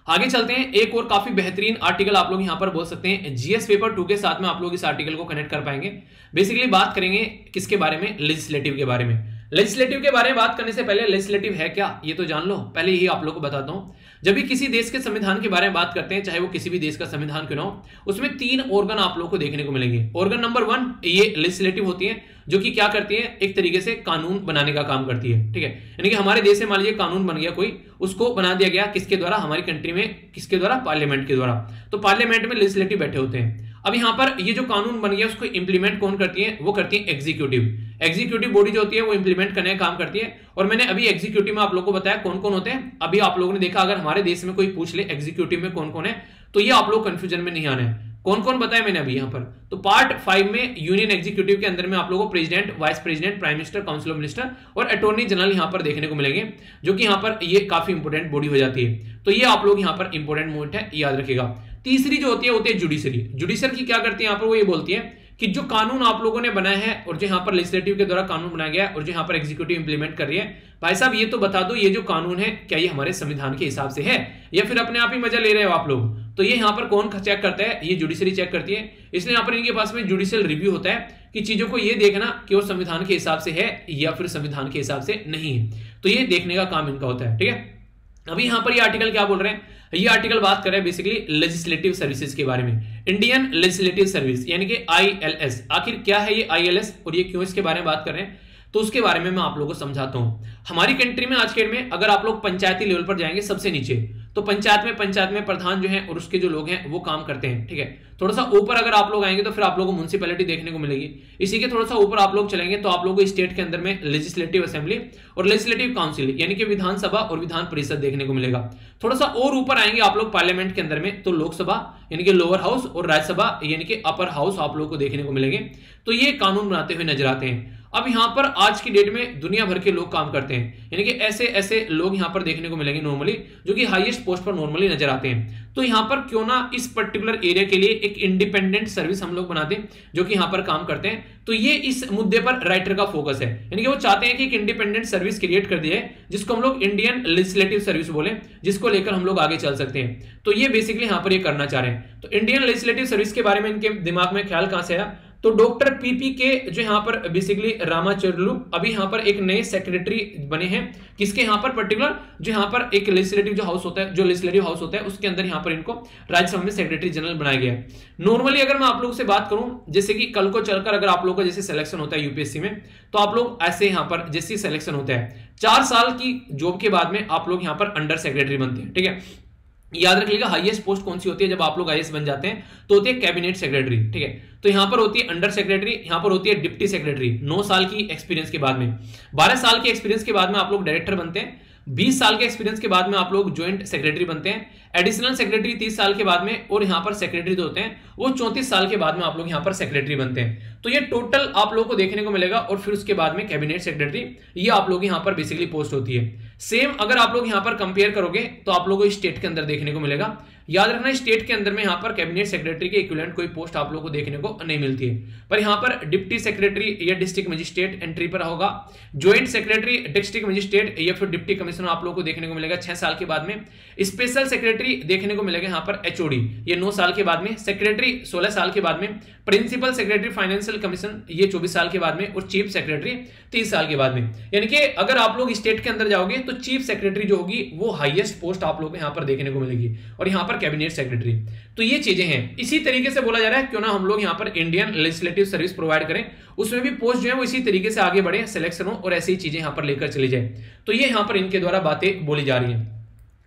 आगे चलते हैं, एक और काफी बेहतरीन आर्टिकल आप लोग यहां पर बोल सकते हैं। जीएस पेपर 2 के साथ में आप लोग इस आर्टिकल को कनेक्ट कर पाएंगे। बेसिकली बात करेंगे किसके बारे में, लेजिस्लेटिव के बारे में। लेजिस्लेटिव के बारे में बात करने से पहले लेजिस्लेटिव है क्या ये तो जान लो, पहले यही आप लोग को बताता हूं। जब भी किसी देश के संविधान के बारे में बात करते हैं, चाहे वो किसी भी देश का संविधान क्यों ना हो, उसमें 3 ऑर्गन आप लोग को देखने को मिलेंगे। ऑर्गन नंबर 1 ये लेजिस्लेटिव होती है, जो कि क्या करती है, एक तरीके से कानून बनाने का काम करती है, ठीक है। यानी कि हमारे देश में मान लीजिए कानून बन गया कोई, उसको बना दिया गया किसके द्वारा, हमारी कंट्री में किसके द्वारा, पार्लियामेंट के द्वारा। तो पार्लियामेंट में लेजिस्लेटिव बैठे होते हैं। अब यहां पर ये जो कानून बन गया उसको इंप्लीमेंट कौन करती है, वो करती है एग्जीक्यूटिव। एग्जीक्यूटिव बॉडी जो होती है वो इंप्लीमेंट करने का काम करती है। और मैंने अभी एग्जीक्यूटिव में आप लोगों को बताया कौन कौन होते हैं। अभी आप लोगों ने देखा, अगर हमारे देश में कोई पूछ ले एग्जीक्यूटिव में कौन कौन है, तो ये आप लोग कंफ्यूजन में नहीं आना है। कौन कौन बताया मैंने अभी यहां पर। तो पार्ट 5 में यूनियन एग्जीक्यूटिव के अंदर में आप लोगों को president, vice president, prime minister, council of minister और अटॉर्नी जनरल यहां पर देखने को मिलेंगे, जो कि यहां पर ये काफी इंपोर्टेंट बॉडी हो जाती है। तो ये आप लोग यहां पर इंपोर्टेंट पॉइंट है, याद रखिएगा। तीसरी जो होती है जुडिशरी। जुडिशरी की क्या करती है यहां पर, वो ये बोलती है कि जो कानून आप लोगों ने बनाया है और जो यहां पर लेजिस्लेटिव के द्वारा कानून बनाया गया है और जो यहां पर एग्जीक्यूटिव इंप्लीमेंट कर रही है, भाई साहब ये तो बता दो ये जो कानून है क्या ये हमारे संविधान के हिसाब से है या फिर अपने आप ही मजा ले रहे हो आप लोग। तो ये यहां पर कौन चेक करता है, ये जुडिशरी चेक करती है। इसलिए यहां पर इनके पास में जुडिशियल रिव्यू होता है कि चीजों को ये देखना कि वो संविधान के हिसाब से है या फिर संविधान के हिसाब से नहीं है। तो ये देखने का काम इनका होता है, ठीक है। अभी यहां पर ये आर्टिकल क्या बोल रहे हैं, ये आर्टिकल बात कर रहे हैं बेसिकली लेजिस्लेटिव सर्विसेज के बारे में, इंडियन लेजिस्लेटिव सर्विस यानी कि ILS। आखिर क्या है ये ILS और ये क्यों इसके बारे में बात कर रहे हैं, तो उसके बारे में मैं आप लोगों को समझाता हूं। हमारी कंट्री में आज के डेट में अगर आप लोग पंचायती लेवल पर जाएंगे सबसे नीचे, तो पंचायत में प्रधान जो है और उसके जो लोग हैं वो काम करते हैं, ठीक है। थोड़ा सा ऊपर अगर आप लोग आएंगे तो फिर आप लोगों को म्युनिसिपैलिटी देखने को मिलेगी। इसी के थोड़ा सा ऊपर आप लोग चलेंगे तो आप लोगों को स्टेट के अंदर में लेजिस्लेटिव असेंबली और लेजिस्लेटिव काउंसिल यानी कि विधानसभा और विधान परिषद देखने को मिलेगा। थोड़ा सा और ऊपर आएंगे आप लोग पार्लियामेंट के अंदर में, तो लोकसभा यानी कि लोअर हाउस और राज्यसभा यानी कि अपर हाउस आप लोग को देखने को मिलेंगे। तो ये कानून बनाते हुए नजर आते हैं। अब यहां पर आज की डेट में दुनिया भर के लोग काम करते हैं, यानी कि ऐसे ऐसे लोग यहां पर देखने को मिलेंगे नॉर्मली, जो कि हाईएस्ट पोस्ट पर नॉर्मली नजर आते हैं। तो यहां पर क्यों ना इस पर्टिकुलर एरिया के लिए एक इंडिपेंडेंट सर्विस हम लोग बना दें जो कि यहां पर काम करते हैं। तो ये इस मुद्दे पर राइटर का फोकस है, यानी कि वो चाहते हैं कि एक इंडिपेंडेंट सर्विस क्रिएट कर दी है जिसको हम लोग इंडियन लेजिस्लेटिव सर्विस बोले, जिसको लेकर हम लोग आगे चल सकते हैं। तो ये बेसिकली यहां पर ये करना चाह रहे हैं। तो इंडियन लेजिस्लेटिव सर्विस के बारे में इनके दिमाग में ख्याल कहां से आया, तो डॉक्टर पीपी के जो यहां पर बेसिकली रामाचर्लू अभी यहां पर एक नए सेक्रेटरी बने हैं, किसके यहां पर पर्टिकुलर जो यहां पर एक लेजिस्लेटिव जो हाउस होता है, जो लेजिस्लेटिव हाउस होता है उसके अंदर यहां पर इनको राज्यसभा में सेक्रेटरी जनरल बनाया गया है। नॉर्मली अगर मैं आप लोगों से बात करूं, जैसे कि कल को चलकर अगर आप लोगों का जैसे सिलेक्शन होता है यूपीएससी में, तो आप लोग ऐसे यहां पर जैसे सिलेक्शन होता है 4 साल की जॉब के बाद में आप लोग यहां पर अंडर सेक्रेटरी बनते हैं, ठीक है। याद रखिएगा हाईएस्ट पोस्ट कौन सी होती है जब आप लोग आईएएस बन जाते हैं, तो होती है कैबिनेट सेक्रेटरी, ठीक है। तो यहां पर होती है अंडर सेक्रेटरी, यहां पर होती है डिप्टी सेक्रेटरी। 9 साल की एक्सपीरियंस के बाद में, 12 साल के एक्सपीरियंस के बाद में आप लोग डायरेक्टर बनते हैं, 20 साल के एक्सपीरियंस के बाद में आप लोग ज्वाइंट सेक्रेटरी बनते हैं, एडिशनल सेक्रेटरी 30 साल के बाद में, और यहां पर सेक्रेटरी जो होते हैं वो 34 साल के बाद में आप लोग यहां पर सेक्रेटरी बनते हैं। तो ये टोटल आप लोगों को देखने को मिलेगा। और फिर उसके बाद में कैबिनेट सेक्रेटरी, ये आप लोग यहां पर बेसिकली पोस्ट होती है। सेम अगर आप लोग यहां पर कंपेयर करोगे तो आप लोगों को स्टेट के अंदर देखने को मिलेगा। याद रखना स्टेट के अंदर में यहां पर कैबिनेट सेक्रेटरी के इक्विवेलेंट कोई पोस्ट आप लोगों को देखने को नहीं मिलती है, पर यहां पर डिप्टी सेक्रेटरी या डिस्ट्रिक्ट मजिस्ट्रेट एंट्री पर होगा, ज्वाइंट सेक्रेटरी डिस्ट्रिक्ट मजिस्ट्रेट या फिर डिप्टी कमिश्नर आप लोगों को देखने को मिलेगा 6 साल के बाद में। स्पेशल सेक्रेटरी देखने को मिलेगा यहां पर HOD, ये 9 साल के बाद में, सेक्रेटरी 16 साल के बाद में, प्रिंसिपल सेक्रेटरी फाइनेंशियल कमीशन ये 24 साल के बाद में, और चीफ सेक्रेटरी 30 साल के बाद में। यानी कि अगर आप लोग स्टेट के अंदर जाओगे तो चीफ सेक्रेटरी जो होगी वो हाईएस्ट पोस्ट आप लोग को यहां पर देखने को मिलेगी, और यहां पर कैबिनेट सेक्रेटरी। तो ये चीजें हैं। इसी तरीके से बोला जा रहा है क्यों ना हम लोग यहां पर इंडियन लेजिस्लेटिव सर्विस प्रोवाइड करें, उसमें भी पोस्ट जो है वो इसी तरीके से आगे बढ़े, सिलेक्शन हो और ऐसी चीजें यहां पर लेकर चली जाए। तो ये यहां पर इनके द्वारा बातें बोली जा रही है।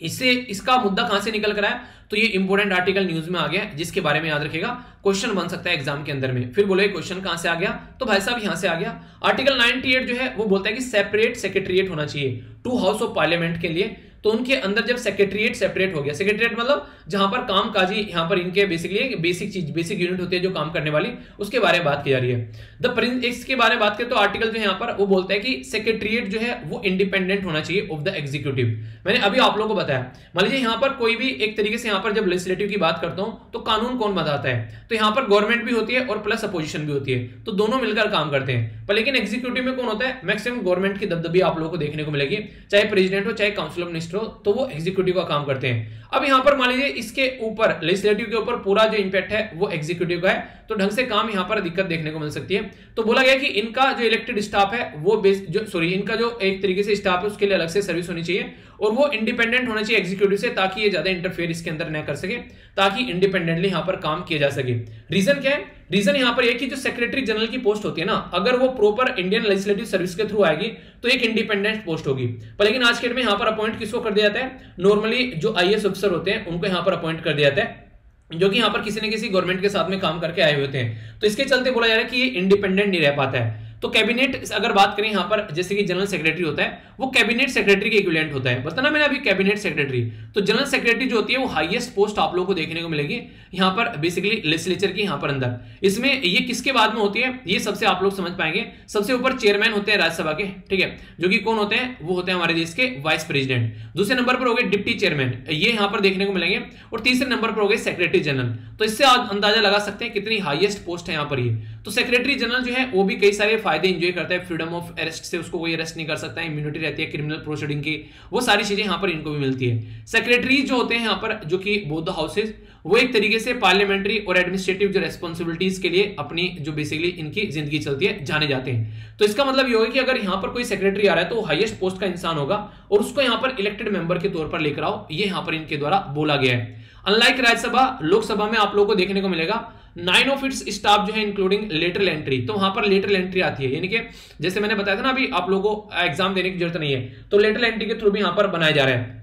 इससे इसका मुद्दा कहां से निकल कर आया, तो ये इंपोर्टेंट आर्टिकल न्यूज में आ गया, जिसके बारे में याद रखेगा क्वेश्चन बन सकता है एग्जाम के अंदर में। फिर बोले क्वेश्चन कहां से आ गया, तो भाई साहब यहां से आ गया। आर्टिकल 98 जो है वो बोलता है कि सेपरेट सेक्रेटरीट होना चाहिए 2 हाउस ऑफ पार्लियामेंट के लिए। तो उनके अंदर जब सेक्रेटरीट सेपरेट हो गया, सेक्रेटरीट मतलब जहां पर काम काजी यहां पर इनके बेसिकली बेसिक चीज बेसिक यूनिट होती है जो काम करने वाली, उसके बारे में बात की जा रही है। इसके बारे में बात करें तो आर्टिकल जो है यहां पर वो बोलता है कि सेक्रेटरीट जो है वो इंडिपेंडेंट होना चाहिए ऑफ द एग्जीक्यूटिव। मैंने अभी आप लोगों को बताया, मान लीजिए यहां पर कोई भी एक तरीके से यहां पर जब लेजिस्लेटिव की बात करता हूं तो कानून कौन बनाता है, तो यहां पर गवर्नमेंट भी होती है और प्लस अपोजिशन भी होती है, तो दोनों मिलकर काम करते हैं। पर लेकिन एग्जीक्यूटिव में कौन होता है, मैक्सिमम गवर्नमेंट की दबदबी आप लोगों को देखने को मिलेगी, चाहे प्रेसिडेंट हो चाहे काउंसिल ऑफ मिनिस्टर हो, तो वो एग्जीक्यूटिव का काम करते हैं। अब यहां पर मान लीजिए इसके ऊपर लेजिस्लेटिव के ऊपर पूरा जो इंपैक्ट है वो एग्जीक्यूटिव का है, तो ढंग से काम यहां पर दिक्कत देखने को मिल सकती है। तो बोला गया कि इनका जो इलेक्टेड स्टाफ है वो इनका जो एक तरीके से स्टाफ है उसके लिए अलग से सर्विस होनी चाहिए, और वो इंडिपेंडेंट होना चाहिए एग्जीक्यूटिव से, ताकि ये ज्यादा इंटरफेयर इसके अंदर न कर सके, ताकि इंडिपेंडेंटली यहां पर काम किया जा सके। रीजन क्या है, रीजन यहां पर एक ही जो सेक्रेटरी जनरल की पोस्ट होती है ना, अगर वो प्रॉपर इंडियन लेजिस्लेटिव सर्विस के थ्रू आएगी तो एक इंडिपेंडेंट पोस्ट होगी। पर लेकिन आज के डेट में यहां पर अपॉइंट किसको कर दिया जाता है, नॉर्मली जो आईएएस ऑफिसर होते हैं उनको यहां पर अपॉइंट कर दिया जाता है, जो कि यहां पर किसी न किसी गवर्नमेंट के साथ में काम करके आए हुए होते हैं। तो इसके चलते बोला जा रहा है कि ये इंडिपेंडेंट नहीं रह पाता है। तो कैबिनेट अगर बात करें यहां पर, जैसे कि जनरल सेक्रेटरी होता है वो कैबिनेट सेक्रेटरी के इक्विवेलेंट होता है, बताना मैंने अभी कैबिनेट सेक्रेटरी। तो जनरल सेक्रेटरी जो होती है वो हाईएस्ट पोस्ट आप लोगों को देखने को मिलेगी यहां पर बेसिकली लेजिस्लेचर की यहां पर अंदर। इसमें ये किसके बाद में होती है, ये सबसे आप लोग समझ पाएंगे। सबसे ऊपर चेयरमैन होते हैं राज्यसभा के, ठीक है, जो कि कौन होते हैं, वो होते हैं हमारे देश के वाइस प्रेसिडेंट। दूसरे नंबर पर हो गए डिप्टी चेयरमैन, ये यहां पर देखने को मिलेंगे, और तीसरे नंबर पर हो गए सेक्रेटरी जनरल। तो इससे अंदाजा लगा सकते हैं कितनी हाईएस्ट पोस्ट है यहां पर ये। तो तो सेक्रेटरी जनरल जो है वो भी कई सारे फायदे एंजॉय करता है, फ्रीडम ऑफ अरेस्ट से उसको कोई अरेस्ट नहीं कर सकता है, इम्यूनिटी रहती है क्रिमिनल प्रोसीडिंग की, वो सारी चीजें यहाँ पर इनको भी मिलती है। सेक्रेटरी जो होते हैं यहाँ पर, जो कि बोथ द हाउसेज, वो एक तरीके से पार्लियामेंट्री और एडमिनिस्ट्रेटिव जो रेस्पॉन्सिबिलिटीज के लिए अपनी जो बेसिकली इनकी जिंदगी चलती है जाने जाते हैं। तो इसका मतलब ये होगा कि अगर यहाँ पर कोई सेक्रेटरी आ रहा है तो वो हाईएस्ट पोस्ट का इंसान होगा और उसको यहाँ पर इलेक्टेड मेंबर के तौर पर लेकर आओ, ये यहाँ पर इनके द्वारा बोला गया है। अनलाइक राज्यसभा, लोकसभा में आप लोगों को देखने को मिलेगा 9 ऑफ इट्स स्टाफ जो है इंक्लूडिंग लेटरल एंट्री, तो वहां पर लेटरल एंट्री आती है, यानी कि जैसे मैंने बताया था ना अभी, आप लोगों को एग्जाम देने की जरूरत नहीं है, तो लेटरल एंट्री के थ्रू भी यहां पर बनाया जा रहा है।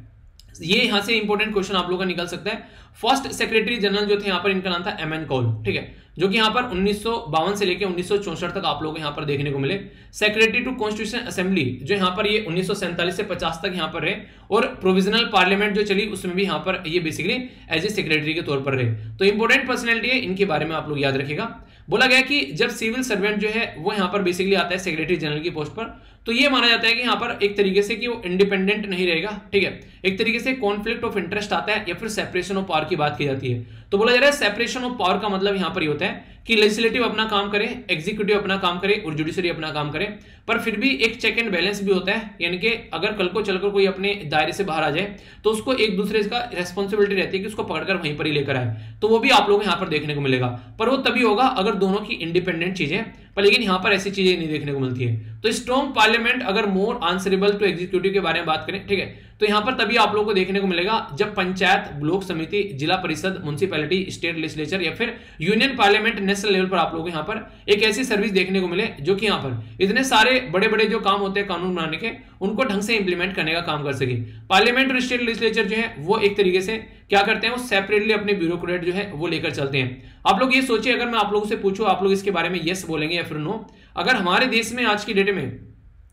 ये यहां से इंपॉर्टेंट क्वेश्चन आप लोगों का निकल सकता है। फर्स्ट सेक्रेटरी जनरल जो थे यहाँ पर, इनका नाम था एमएन कौल, ठीक है, जो कि यहाँ पर 1952 से लेकर 1964 तक आप लोग यहाँ पर देखने को मिले। सेक्रेटरी टू कॉन्स्टिट्यूशन असेंबली जो यहाँ पर ये 1947 से 50 तक यहाँ पर रहे, और प्रोविजनल पार्लियामेंट जो चली उसमें भी यहाँ पर ये बेसिकली एज ए सेक्रेटरी के तौर पर रहे। तो इंपॉर्टेंट पर्सनैलिटी है, इनके बारे में आप लोग याद रखिएगा। बोला गया कि जब सिविल सर्वेंट जो है वो यहाँ पर बेसिकली आता है सेक्रेटरी जनरल की पोस्ट पर, तो ये माना जाता है कि यहाँ पर एक तरीके से कि वो इंडिपेंडेंट नहीं रहेगा, ठीक है, एक तरीके से कॉन्फ्लिक्ट ऑफ इंटरेस्ट आता है या फिर सेपरेशन ऑफ पावर की बात की जाती है। तो बोला जा रहा है सेपरेशन ऑफ पावर का मतलब यहाँ पर ये होता है कि लेजिस्लेटिव अपना काम करे, एग्जीक्यूटिव अपना काम करे और जुडिशरी अपना काम करे, पर फिर भी एक चेक एंड बैलेंस भी होता है, यानी कि अगर कल को चलकर कोई अपने दायरे से बाहर आ जाए तो उसको एक दूसरे का रेस्पॉन्सिबिलिटी रहती है कि उसको पकड़कर वहीं पर ही लेकर आए, तो वो भी आप लोग यहाँ पर देखने को मिलेगा, पर वो तभी होगा अगर दोनों की इंडिपेंडेंट चीजें, पर लेकिन यहाँ पर ऐसी चीजें नहीं देखने को मिलती है। तो स्ट्रॉन्ग पार्लियामेंट अगर मोर आंसरेबल टू एग्जीक्यूटिव के बारे में बात करें, ठीक है, तो यहां पर तभी आप लोगों को देखने को मिलेगा जब पंचायत, ब्लॉक समिति, जिला परिषद, म्युनिसिपैलिटी, स्टेट लेजिस्लेचर या फिर यूनियन पार्लियामेंट नेशनल लेवल पर आप लोगों को यहां पर एक ऐसी सर्विस देखने को मिले जो कि यहां पर इतने सारे बड़े बड़े जो काम होते हैं कानून बनाने के, उनको ढंग से इंप्लीमेंट करने का काम कर सके। पार्लियामेंट और स्टेट लेजिस्लेचर जो है वो एक तरीके से क्या करते हैं, वो सेपरेटली अपने ब्यूरोक्रेट जो है वो लेकर चलते हैं। आप लोग ये सोचिए, अगर मैं आप लोगों से पूछूं, आप लोग इसके बारे में यस बोलेंगे या फिर नो। अगर हमारे देश में आज की डेट में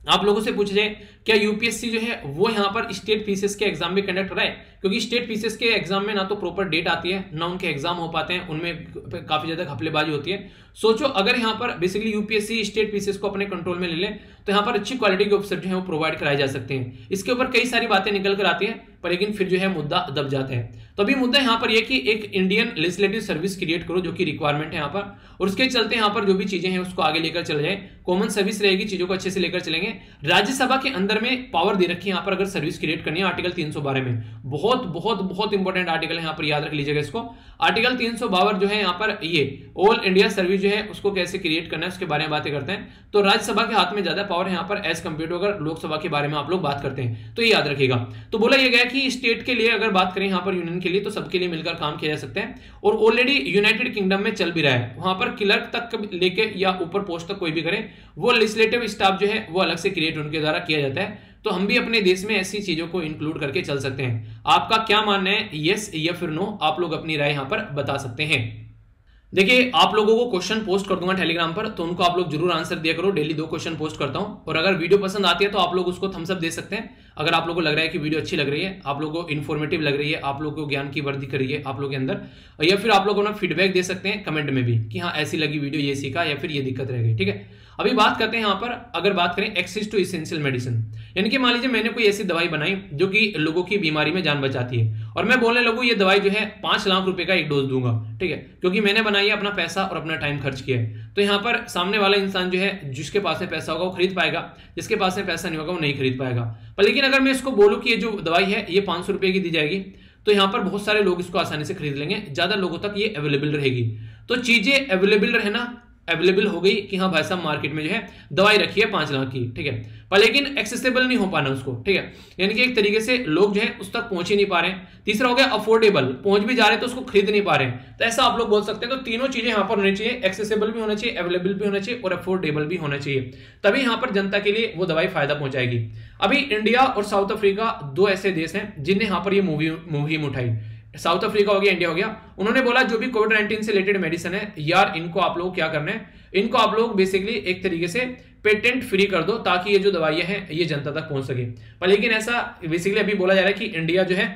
आप लोगों से पूछ जाए क्या यूपीएससी जो है वो यहाँ पर स्टेट पीसीएस के एग्जाम भी कंडक्ट कर रहा है, क्योंकि स्टेट पीसीएस के एग्जाम में ना तो प्रॉपर डेट आती है, ना उनके एग्जाम हो पाते हैं, उनमें काफी ज्यादा घपलेबाजी होती है। सोचो अगर यहाँ पर बेसिकली यूपीएससी स्टेट पीसीएस को अपने कंट्रोल में ले ले तो यहाँ पर अच्छी क्वालिटी के ऑफिसर जो है वो प्रोवाइड कराए जा सकते हैं। इसके ऊपर कई सारी बातें निकल कर आती हैं, पर लेकिन फिर जो है मुद्दा दब जाता है। तो अभी मुद्दा यहाँ पर यह कि एक इंडियन लेजिस्लेटिव सर्विस क्रिएट करो, जो कि रिक्वायरमेंट है यहाँ पर, और उसके चलते यहाँ पर जो भी चीजें हैं उसको आगे लेकर चले जाए, कॉमन सर्विस रहेगी, चीजों को अच्छे से लेकर चलेंगे। राज्यसभा के अंदर में पावर दे रखी है यहाँ पर अगर सर्विस क्रिएट करनी है, आर्टिकल 352 में, बहुत बहुत बहुत इंपॉर्टेंट आर्टिकल है यहाँ पर, याद रख लीजिएगा इसको। आर्टिकल 352 जो है यहाँ पर ये ऑल इंडिया सर्विस जो है उसको कैसे क्रिएट करना है उसके बारे में बातें करते हैं। तो राज्यसभा के हाथ में ज्यादा पावर है यहाँ पर एज कंपेयर टू अगर लोकसभा के बारे में आप लोग बात करते हैं, तो ये याद रखिएगा। तो बोला यह गया कि स्टेट के लिए अगर बात करें यहाँ पर यूनियन के लिए, तो सबके लिए मिलकर काम किया जा सकता है, और ऑलरेडी यूनाइटेड किंगडम में चल भी रहा है। वहां पर क्लर्क तक लेके या ऊपर पोस्ट तक कोई भी करे, वो लेजिस्लेटिव स्टाफ जो है वो अलग से क्रिएट उनके द्वारा किया जाता है। तो हम भी अपने देश में ऐसी चीजों को इंक्लूड करके चल सकते हैं। आपका क्या मानना है, यस या फिर नो, आप लोग अपनी राय यहां पर बता सकते हैं। देखिए आप लोगों को क्वेश्चन पोस्ट कर दूंगा टेलीग्राम पर, तो उनको आप लोग जरूर आंसर दिया करो। डेली 2 क्वेश्चन पोस्ट करता हूं, और अगर वीडियो पसंद आती है तो आप लोग उसको थम्स अप दे सकते हैं। अगर आप लोगों को लग रहा है कि वीडियो अच्छी लग रही है, आप लोगों को इन्फॉर्मेटिव लग रही है, आप लोगों को ज्ञान की वृद्धि कर रही है आप लोगों के अंदर, या फिर आप लोग अपना फीडबैक दे सकते हैं कमेंट में भी कि हाँ ऐसी लगी वीडियो, ये सीखा, या फिर ये दिक्कत रह गई, ठीक है। अभी बात करते हैं यहाँ पर, अगर बात करें एक्सेस टू एसेंशियल मेडिसिन, यानी कि मान लीजिए मैंने कोई ऐसी दवाई बनाई जो कि लोगों की बीमारी में जान बचाती है, और मैं बोलने लगूं ये दवाई जो है 5 लाख रुपए का एक डोज दूंगा, ठीक है, क्योंकि मैंने बनाई है, अपना पैसा और अपना टाइम खर्च किया है। तो यहाँ पर सामने वाला इंसान जो है, जिसके पास में पैसा होगा वो खरीद पाएगा, जिसके पास में पैसा नहीं होगा वो नहीं खरीद पाएगा। पर लेकिन अगर मैं इसको बोलूं कि ये जो दवाई है ये 500 रुपए की दी जाएगी, तो यहाँ पर बहुत सारे लोग इसको आसानी से खरीद लेंगे, ज्यादा लोगों तक ये अवेलेबल रहेगी। तो चीजें अवेलेबल रहना, अवेलेबल हो गई कि हाँ भाई साहब मार्केट में जो है दवाई रखी है 5 लाख की, ठीक है, पर लेकिन एक्सेसिबल नहीं हो पाना उसको, ठीक है, यानी कि एक तरीके से लोग जो है उस तक पहुंच ही नहीं पा रहे हैं। तीसरा हो गया अफोर्डेबल, पहुंच भी जा रहे हैं तो उसको खरीद नहीं पा रहे हैं। तो ऐसा आप लोग बोल सकते हैं। तो तीनों चीजें यहाँ पर होनी चाहिए, एक्सेसिबल भी होना चाहिए, अवेलेबल भी होना चाहिए और अफोर्डेबल भी होना चाहिए, तभी यहाँ पर जनता के लिए वो दवाई फायदा पहुंचाएगी। अभी इंडिया और साउथ अफ्रीका 2 ऐसे देश हैं जिनने यहाँ पर ये मुहिम उठाई। साउथ अफ्रीका हो गया, इंडिया हो गया। उन्होंने बोला जो भी कोविड-19 से रिलेटेड मेडिसिन है यार, इनको आप लोग क्या करना है, इनको आप लोग बेसिकली एक तरीके से पेटेंट फ्री कर दो, ताकि ये जो दवाइयां हैं ये जनता तक पहुंच सके। पर लेकिन ऐसा बेसिकली अभी बोला जा रहा है कि इंडिया जो है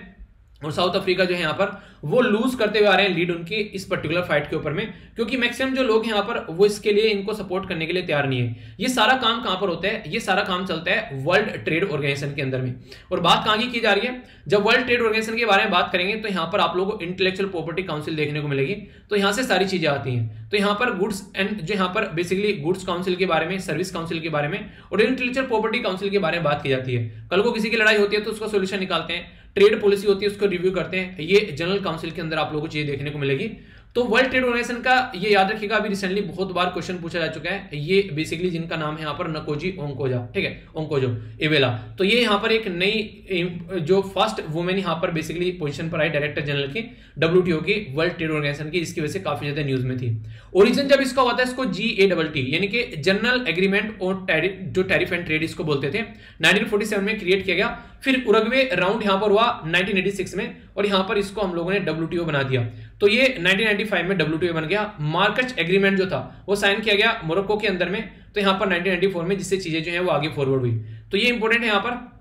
और साउथ अफ्रीका जो है यहाँ पर वो लूज करते हुए आ रहे हैं लीड उनकी इस पर्टिकुलर फाइट के ऊपर में, क्योंकि मैक्सिमम जो लोग यहाँ पर वो इसके लिए इनको सपोर्ट करने के लिए तैयार नहीं है। ये सारा काम कहां पर होता है, ये सारा काम चलता है वर्ल्ड ट्रेड ऑर्गेनाइजेशन के अंदर में। और बात कहां की जा रही है, जब वर्ल्ड ट्रेड ऑर्गेनाइजेशन के बारे में बात करेंगे तो यहाँ पर आप लोगों को इंटेलेक्चुअल प्रॉपर्टी काउंसिल देखने को मिलेगी, तो यहाँ से सारी चीजें आती हैं। तो यहाँ पर गुड्स एंड जो यहाँ पर बेसिकली गुड्स काउंसिल के बारे में, सर्विस काउंसिल के बारे में और इंटेलेक्चुअल प्रॉपर्टी काउंसिल के बारे में बात की जाती है। कल को किसी की लड़ाई होती है तो उसका सोल्यूशन निकालते हैं, ट्रेड पॉलिसी होती है उसको रिव्यू करते हैं, ये जनरल काउंसिल के अंदर आप लोगों को चीजें देखने को मिलेगी। तो वर्ल्ड ट्रेड ऑर्गेनाइजेशन का ये याद रखिएगा, अभी रिसेंटली बहुत बार क्वेश्चन पूछा जा चुका है। ये बेसिकली जिनका नाम है यहाँ पर नकोजी ओंकोजा, ठीक है, ओंकोजो इवेला। तो ये यहाँ पर एक नई जो फर्स्ट वुमेन यहाँ पर बेसिकली पोजीशन पर आई डायरेक्टर जनरल की WTO की, वर्ल्ड ट्रेड ऑर्गेनाइजेशन की, जिसकी वजह से काफी ज्यादा न्यूज में थी। ओरिजिन जब इसका हुआ था, इसको GATT यानी कि जनरल एग्रीमेंट और जो टैरिफ एंड ट्रेड इसको बोलते थे, 1947 में क्रिएट किया गया। फिर उरुग्वे राउंड यहां पर हुआ 1986 में और यहां पर इसको हम लोगों ने WTO बना दिया। तो ये 1995 में WTO बन गया। मार्कच एग्रीमेंट जो था वो साइन किया गया मोरक्को के अंदर में, तो यहां पर 1994 में, जिससे चीजें जो है वो आगे फॉरवर्ड हुई। तो ये इंपॉर्टेंट है। यहाँ पर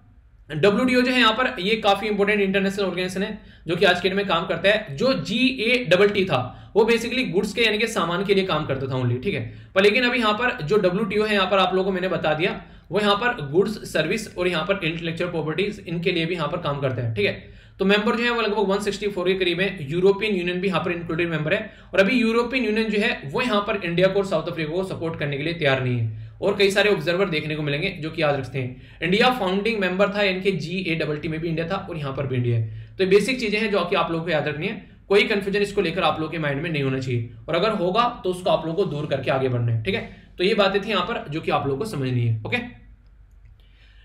WTO जो है यहाँ पर ये काफी इंपॉर्टेंट इंटरनेशनल ऑर्गेनाइजेशन है जो कि आज के दिन में काम करता है। जो GATT था वो बेसिकली गुड्स के यानी कि सामान के लिए काम करता था ओनली, ठीक है। पर लेकिन अभी यहाँ पर जो WTO है यहाँ पर आप लोगों को मैंने बता दिया, वो यहाँ पर गुड्स, सर्विस और यहाँ पर इंटेलेक्चुअल प्रॉपर्टीज, इनके लिए भी यहाँ पर काम करता है, ठीक है। तो मेंबर जो है वो लगभग 164 के करीब है। यूरोपियन यूनियन भी यहाँ पर इंक्लूडेड मेंबर है। और अभी यूरोपियन यूनियन जो है वो यहाँ पर इंडिया को और साउथ अफ्रीका को सपोर्ट करने के लिए तैयार नहीं है। और कई सारे ऑब्जर्वर देखने को मिलेंगे जो कि याद रखते हैं। इंडिया फाउंडिंग मेंबर था, यानी कि GATT में भी इंडिया था और यहाँ पर भी इंडिया है। तो बेसिक चीजें हैं जो कि आप लोगों को याद रखनी है। कोई कंफ्यूजन इसको लेकर आप लोगों के माइंड में नहीं होना चाहिए, और अगर होगा तो उसको आप लोगों को दूर करके आगे बढ़ना है, ठीक है। तो ये बातें थी यहाँ पर जो कि आप लोगों को समझनी है, ओके।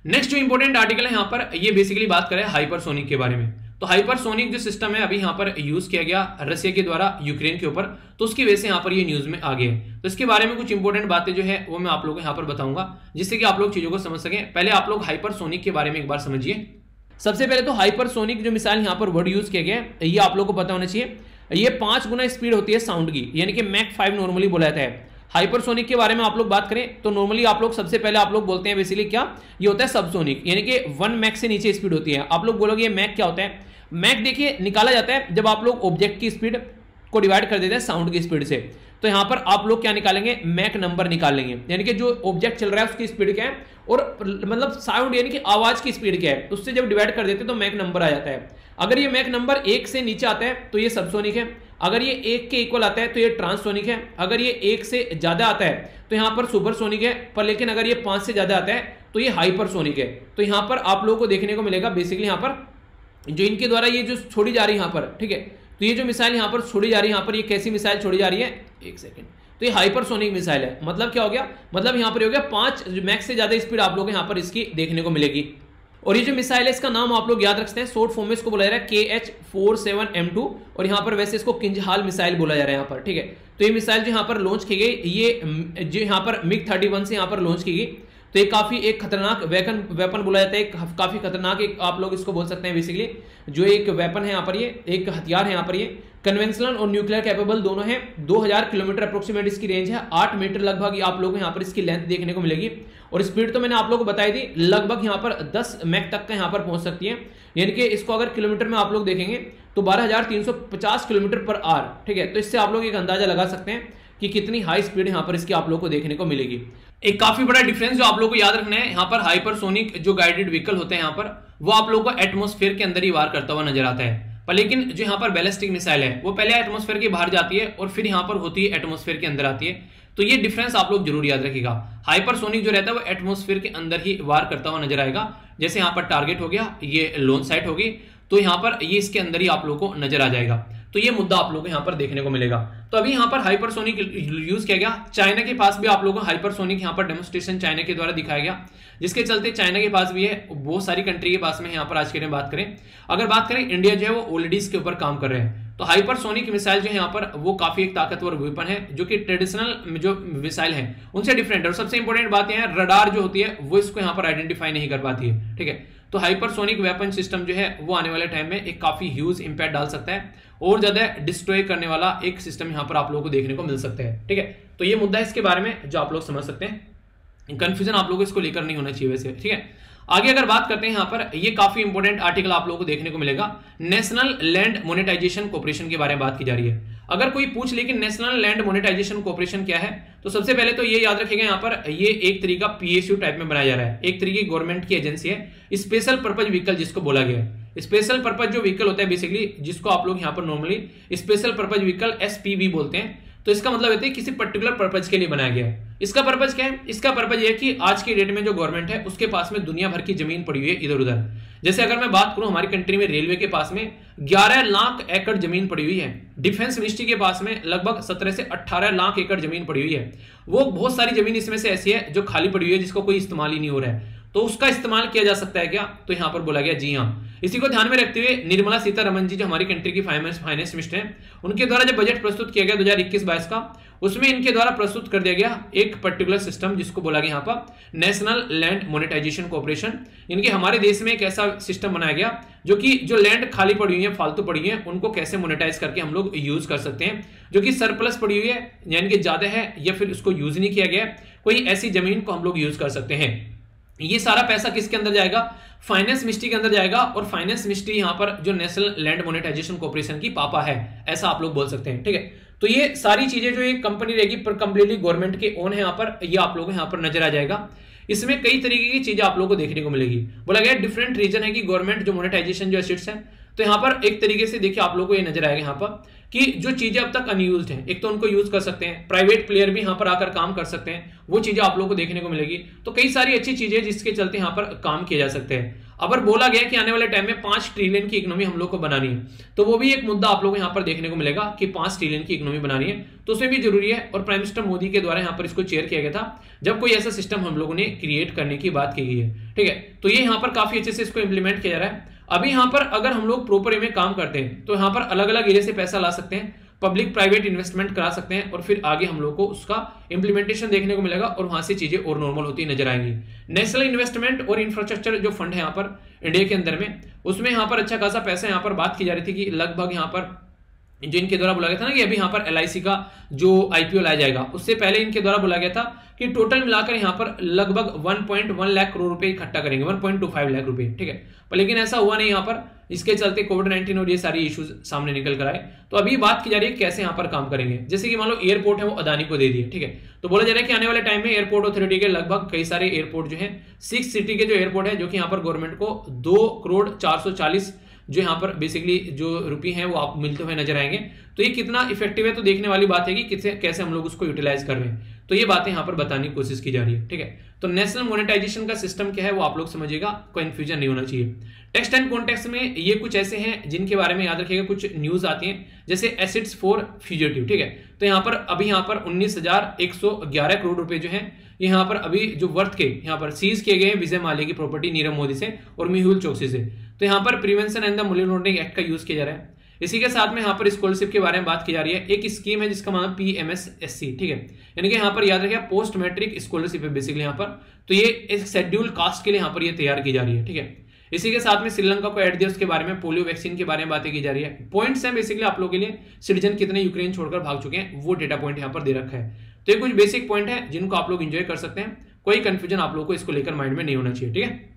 नेक्स्ट जो इंपॉर्टेंट आर्टिकल है यहाँ पर, ये बेसिकली बात करें हाइपरसोनिक के बारे में। तो हाइपरसोनिक जो सिस्टम है अभी यहाँ पर यूज किया गया रशिया के द्वारा यूक्रेन के ऊपर, तो उसकी वजह से यहाँ पर ये न्यूज में आ गया है। तो इसके बारे में कुछ इंपॉर्टेंट बातें जो है वो मैं आप लोगों को यहाँ पर बताऊंगा, जिससे कि आप लोग चीजों को समझ सकें। पहले आप लोग हाइपरसोनिक के बारे में एक बार समझिए। सबसे पहले तो हाइपरसोनिक जो मिसाइल यहाँ पर वर्ड यूज किया गया है, ये आप लोग को पता होना चाहिए। ये 5 गुना स्पीड होती है साउंड की, यानी कि मैक 5 नॉर्मली बोला जाता है। हाइपरसोनिक के बारे में आप लोग बात करें तो नॉर्मली आप लोग सबसे पहले आप लोग बोलते हैं बेसिकली क्या, ये होता है सबसोनिक, यानी कि 1 मैक से नीचे स्पीड होती है। आप लोग बोलोगे ये मैक क्या होता है। मैक देखिए निकाला जाता है जब आप लोग ऑब्जेक्ट की स्पीड को डिवाइड कर देते हैं साउंड की स्पीड से। तो यहां पर आप लोग क्या निकालेंगे, मैक नंबर निकाल लेंगे, यानी कि जो ऑब्जेक्ट चल रहा है उसकी स्पीड क्या है और मतलब साउंड यानी कि आवाज की स्पीड क्या है, उससे जब डिवाइड कर देते हैं तो मैक नंबर आ जाता है। अगर ये मैक नंबर 1 से नीचे आता है तो ये सबसोनिक है, अगर ये 1 के इक्वल आता है तो ये ट्रांससोनिक है, अगर ये 1 से ज्यादा आता है तो यहां पर सुपरसोनिक है, पर लेकिन अगर ये 5 से ज्यादा आता है तो ये हाइपरसोनिक है। तो यहां पर आप लोगों को देखने को मिलेगा बेसिकली यहां पर जो इनके द्वारा ये जो छोड़ी जा रही है यहां पर, ठीक है। तो ये जो मिसाइल यहां पर छोड़ी जा रही है, यहां पर ये कैसी मिसाइल छोड़ी जा रही है, एक सेकंड, तो ये हाइपरसोनिक मिसाइल है। मतलब क्या हो गया, मतलब यहां पर हो गया 5 मैक्स से ज्यादा स्पीड आप लोग यहां पर इसकी देखने को मिलेगी। और ये जो मिसाइल है इसका नाम आप लोग याद रखते हैं, शॉर्ट फॉर्म में इसको बोला जा रहा है KH-47M2 और यहां पर वैसे इसको किंजहाल मिसाइल बोला जा रहा है यहां पर, ठीक है। तो ये मिसाइल जो यहां पर लॉन्च की गई, ये जो यहां पर MiG-31 से यहां पर लॉन्च की गई, तो ये काफी एक खतरनाक वेपन बोला जाता है, काफी खतरनाक एक आप लोग इसको बोल सकते हैं बेसिकली जो एक वेपन है यहाँ पर, ये एक हथियार है यहाँ पर। ये कन्वेंशनल और न्यूक्लियर कैपेबल दोनों है। 2000 किलोमीटर अप्रोक्सीमेट इसकी रेंज है, 8 मीटर लगभग आप लोग यहाँ पर इसकी लेंथ देखने को मिलेगी। और स्पीड तो मैंने आप लोगों को बताई थी, लगभग यहाँ पर 10 मैक तक का यहाँ पर पहुंच सकती है, यानी कि इसको अगर किलोमीटर में आप लोग देखेंगे तो 12,350 किलोमीटर पर आवर, ठीक है। तो इससे आप लोग एक अंदाजा लगा सकते हैं कि कितनी हाई स्पीड यहाँ पर इसकी आप लोग को देखने को मिलेगी। एक काफी बड़ा डिफरेंस जो आप लोगों को याद रखना है, यहाँ पर हाइपरसोनिक जो गाइडेड व्हीकल होते हैं यहाँ पर, वो आप लोगों को एटमॉस्फेयर के अंदर ही वार करता हुआ नजर आता है। पर लेकिन जो यहाँ पर बैलिस्टिक मिसाइल है वो पहले एटमॉस्फेयर के बाहर जाती है और फिर यहाँ पर होती है एटमॉस्फेयर के अंदर आती है। तो ये डिफरेंस आप लोग जरूर याद रखिएगा। हाइपरसोनिक जो रहता है वो एटमॉस्फेयर के अंदर ही वार करता हुआ नजर आएगा। जैसे यहाँ पर टारगेट हो गया, ये लॉन्च साइट होगी, तो यहाँ पर ये इसके अंदर ही आप लोगों को नजर आ जाएगा। तो ये मुद्दा आप लोगों को यहाँ पर देखने को मिलेगा। तो अभी यहाँ पर हाइपरसोनिक यूज किया गया। चाइना के पास भी आप लोगों को हाइपरसोनिक यहाँ पर डेमोन्स्ट्रेशन चाइना के द्वारा दिखाया गया, जिसके चलते चाइना के पास भी है, बहुत सारी कंट्री के पास में यहाँ पर आज के दिन बात करें। अगर बात करें इंडिया जो है वो ऑलरेडी इसके ऊपर काम कर रहे हैं। तो हाइपरसोनिक मिसाइल जो है यहाँ पर वो काफी एक ताकतवर वेपन है, जो कि ट्रेडिशनल जो मिसाइल है उनसे डिफरेंट है। और सबसे इंपॉर्टेंट बात यह है, रडार जो होती है वो इसको यहाँ पर आइडेंटिफाई नहीं कर पाती है, ठीक है। तो हाइपरसोनिक वेपन सिस्टम जो है वो आने वाले टाइम में एक काफी ह्यूज इंपैक्ट डाल सकता है और ज्यादा डिस्ट्रॉय करने वाला एक सिस्टम यहाँ पर आप लोगों को देखने को मिल सकता है, ठीक है। तो ये मुद्दा इसके बारे में जो आप लोग समझ सकते हैं, कंफ्यूजन आप लोगों को इसको लेकर नहीं होना चाहिए वैसे, ठीक है। आगे अगर बात करते हैं यहाँ पर, ये काफी इंपॉर्टेंट आर्टिकल आप लोगों को देखने को मिलेगा, नेशनल लैंड मोनेटाइजेशन कॉर्पोरेशन के बारे में बात की जा रही है। अगर कोई पूछ ले कि नेशनल लैंड मोनेटाइजेशन कॉर्पोरेशन क्या है, तो सबसे पहले तो ये याद रखिएगा यहाँ पर, ये एक तरीका पीएसयू टाइप में बनाया जा रहा है, एक तरीके गवर्नमेंट की एजेंसी है, स्पेशल पर्पज व्हीकल जिसको बोला गया है। स्पेशल पर्पज जो व्हीकल होता है बेसिकली, जिसको आप लोग यहाँ पर normally special purpose vehicle SPV बोलते हैं, तो इसका मतलब होता है किसी पर्टिकुलर पर्पज के लिए बनाया गया है। इसका पर्पज क्या है? इसका पर्पज ये है कि आज की डेट में जो गवर्नमेंट है उसके पास में दुनिया भर की जमीन पड़ी हुई है इधर उधर। जैसे अगर मैं बात करूं, हमारी कंट्री में रेलवे के पास में 11 लाख एकड़ जमीन पड़ी हुई है, डिफेंस मिनिस्ट्री के पास में लगभग 17 से 18 लाख एकड़ जमीन पड़ी हुई है। वो बहुत सारी जमीन इसमें से ऐसी है जो खाली पड़ी हुई है, जिसको कोई इस्तेमाल ही नहीं हो रहा है, तो उसका इस्तेमाल किया जा सकता है क्या? तो यहां पर बोला गया जी हाँ। इसी को ध्यान में रखते हुए निर्मला सीतारमण जी जो हमारी कंट्री की फाइनेंस मिनिस्टर हैं, उनके द्वारा जब बजट प्रस्तुत किया गया 2021-22 का, उसमें इनके द्वारा प्रस्तुत कर दिया गया एक पर्टिकुलर सिस्टम जिसको बोला गया यहाँ पर नेशनल लैंड मोनेटाइजेशन कॉर्पोरेशन। इनके हमारे देश में एक ऐसा सिस्टम बनाया गया जो कि जो लैंड खाली पड़ी हुई है, फालतू पड़ी हुई है, उनको कैसे मोनेटाइज करके हम लोग यूज कर सकते हैं, जो कि सरप्लस पड़ी हुई है यानी कि ज्यादा है या फिर उसको यूज नहीं किया गया, कोई ऐसी जमीन को हम लोग यूज कर सकते हैं। ये सारा पैसा किसके अंदर जाएगा? फाइनेंस मिनिस्ट्री के अंदर जाएगा, और फाइनेंस मिनिस्ट्री यहां पर जो नेशनल लैंड मोनेटाइजेशन कॉर्पोरेशन की पापा है, ऐसा आप लोग बोल सकते हैं। ठीक है, तो ये सारी चीजें जो एक कंपनी रहेगी पर कंप्लीटली गवर्नमेंट के ओन है यहाँ पर, ये आप लोगों को यहाँ पर नजर आ जाएगा। इसमें कई तरीके की चीजें आप लोगों को देखने को मिलेगी। बोला गया डिफरेंट रीजन है कि गवर्नमेंट जो मोनेटाइजेशन जो एसेट्स है, तो यहाँ पर एक तरीके से देखिए आप लोगों को ये नजर आएगा यहाँ पर कि जो चीजें अब तक अनयूज्ड हैं, एक तो उनको यूज कर सकते हैं, प्राइवेट प्लेयर भी यहाँ पर आकर काम कर सकते हैं, वो चीजें आप लोगों को देखने को मिलेगी। तो कई सारी अच्छी चीजें जिसके चलते यहाँ पर काम किया जा सकते हैं। अगर बोला गया कि आने वाले टाइम में 5 ट्रिलियन की इकोनॉमी हम लोग को बनानी है, तो वो भी एक मुद्दा आप लोगों को यहाँ पर देखने को मिलेगा कि 5 ट्रिलियन की इकोनॉमी बनानी है, तो उसमें भी जरूरी है। और प्राइम मिनिस्टर मोदी के द्वारा यहाँ पर इसको चेयर किया गया था जब कोई ऐसा सिस्टम हम लोगों ने क्रिएट करने की बात की गई है। ठीक है, तो ये यहाँ पर काफी अच्छे से इसको इंप्लीमेंट किया जा रहा है। अभी यहाँ पर अगर हम लोग प्रॉपर वे में काम करते हैं तो यहाँ पर अलग अलग एरिया से पैसा ला सकते हैं, पब्लिक प्राइवेट इन्वेस्टमेंट करा सकते हैं, और फिर आगे हम लोग को उसका इंप्लीमेंटेशन देखने को मिलेगा और वहां से चीजें और नॉर्मल होती नजर आएंगी। नेशनल इन्वेस्टमेंट और इंफ्रास्ट्रक्चर जो फंड है यहाँ पर इंडिया के अंदर में, उसमें यहाँ पर अच्छा खासा पैसा यहाँ पर बात की जा रही थी कि लगभग यहाँ पर जो इनके द्वारा बोला गया था ना कि अभी यहाँ पर LIC का जो IPO लाया जाएगा, उससे पहले इनके द्वारा बोला गया था कि टोटल मिलाकर यहाँ पर लगभग 1.1 लाख करोड़ रुपए इकट्ठा करेंगे, 1.25 लाख रुपए। ठीक है, पर लेकिन ऐसा हुआ नहीं यहाँ पर, इसके चलते कोविड-19 और ये सारी इश्यूज सामने निकल कर आए। तो अभी बात की जा रही है कैसे यहाँ पर काम करेंगे। जैसे कि मान लो एयरपोर्ट है वो अदानी को दे दिए, ठीक है, तो बोला जा रहा है कि आने वाले टाइम में एयरपोर्ट अथॉरिटी के लगभग कई सारे एयरपोर्ट जो है 6 सिटी के जो एयरपोर्ट है, जो कि यहाँ पर गवर्नमेंट को 2,440 जो यहाँ पर बेसिकली जो रुपये हैं वो आप मिलते हुए नजर आएंगे। तो ये कितना इफेक्टिव है, तो देखने वाली बात है कि कैसे हम लोग उसको यूटिलाइज कर रहे हैं। तो ये बातें यहाँ पर बताने की कोशिश की जा रही है। ठीक है, तो नेशनल मोनेटाइजेशन का सिस्टम क्या है वो आप लोग समझिएगा, कंफ्यूजन नहीं होना चाहिए। टेक्स्ट एंड कॉन्टेक्स्ट में ये कुछ ऐसे हैं जिनके बारे में याद रखिएगा, कुछ न्यूज आती हैं जैसे एसेट्स फॉर फ्यूजिटिव। ठीक है, तो यहाँ पर अभी यहाँ पर 19,111 करोड़ रुपए जो है यहाँ पर अभी जो वर्थ के यहाँ पर सीज किए गए हैं विजय माल्या की प्रॉपर्टी नीरव मोदी से और मेहुल चोकसी से। तो यहाँ पर prevention and the money laundering act का यूज किया जा रहा है। इसी के साथ में यहाँ पर स्कॉलरशिप के बारे में बात की जा रही है। एक स्कीम है जिसका नाम PMSSC, ठीक है, यानी कि यहाँ पर याद रखिए पोस्ट मैट्रिक स्कॉलरशिप है बेसिकली यहाँ पर। तो ये एक शेड्यूल कास्ट के लिए यहाँ पर ये तैयार की जा रही है। ठीक है, इसी के साथ में श्रीलंका को ऐड दिया, उसके बारे में पोलियो वैक्सीन के बारे में बातें की जा रही है। पॉइंट्स हैं बेसिकली आप लोगों के लिए, सिटीजन कितने यूक्रेन छोड़कर भाग चुके हैं वो डेटा पॉइंट यहाँ पर दे रखा है। तो ये कुछ बेसिक पॉइंट है जिनको आप लोग एंजॉय कर सकते हैं, कोई कंफ्यूजन आप लोगों को इसको लेकर माइंड में नहीं होना चाहिए। ठीक है,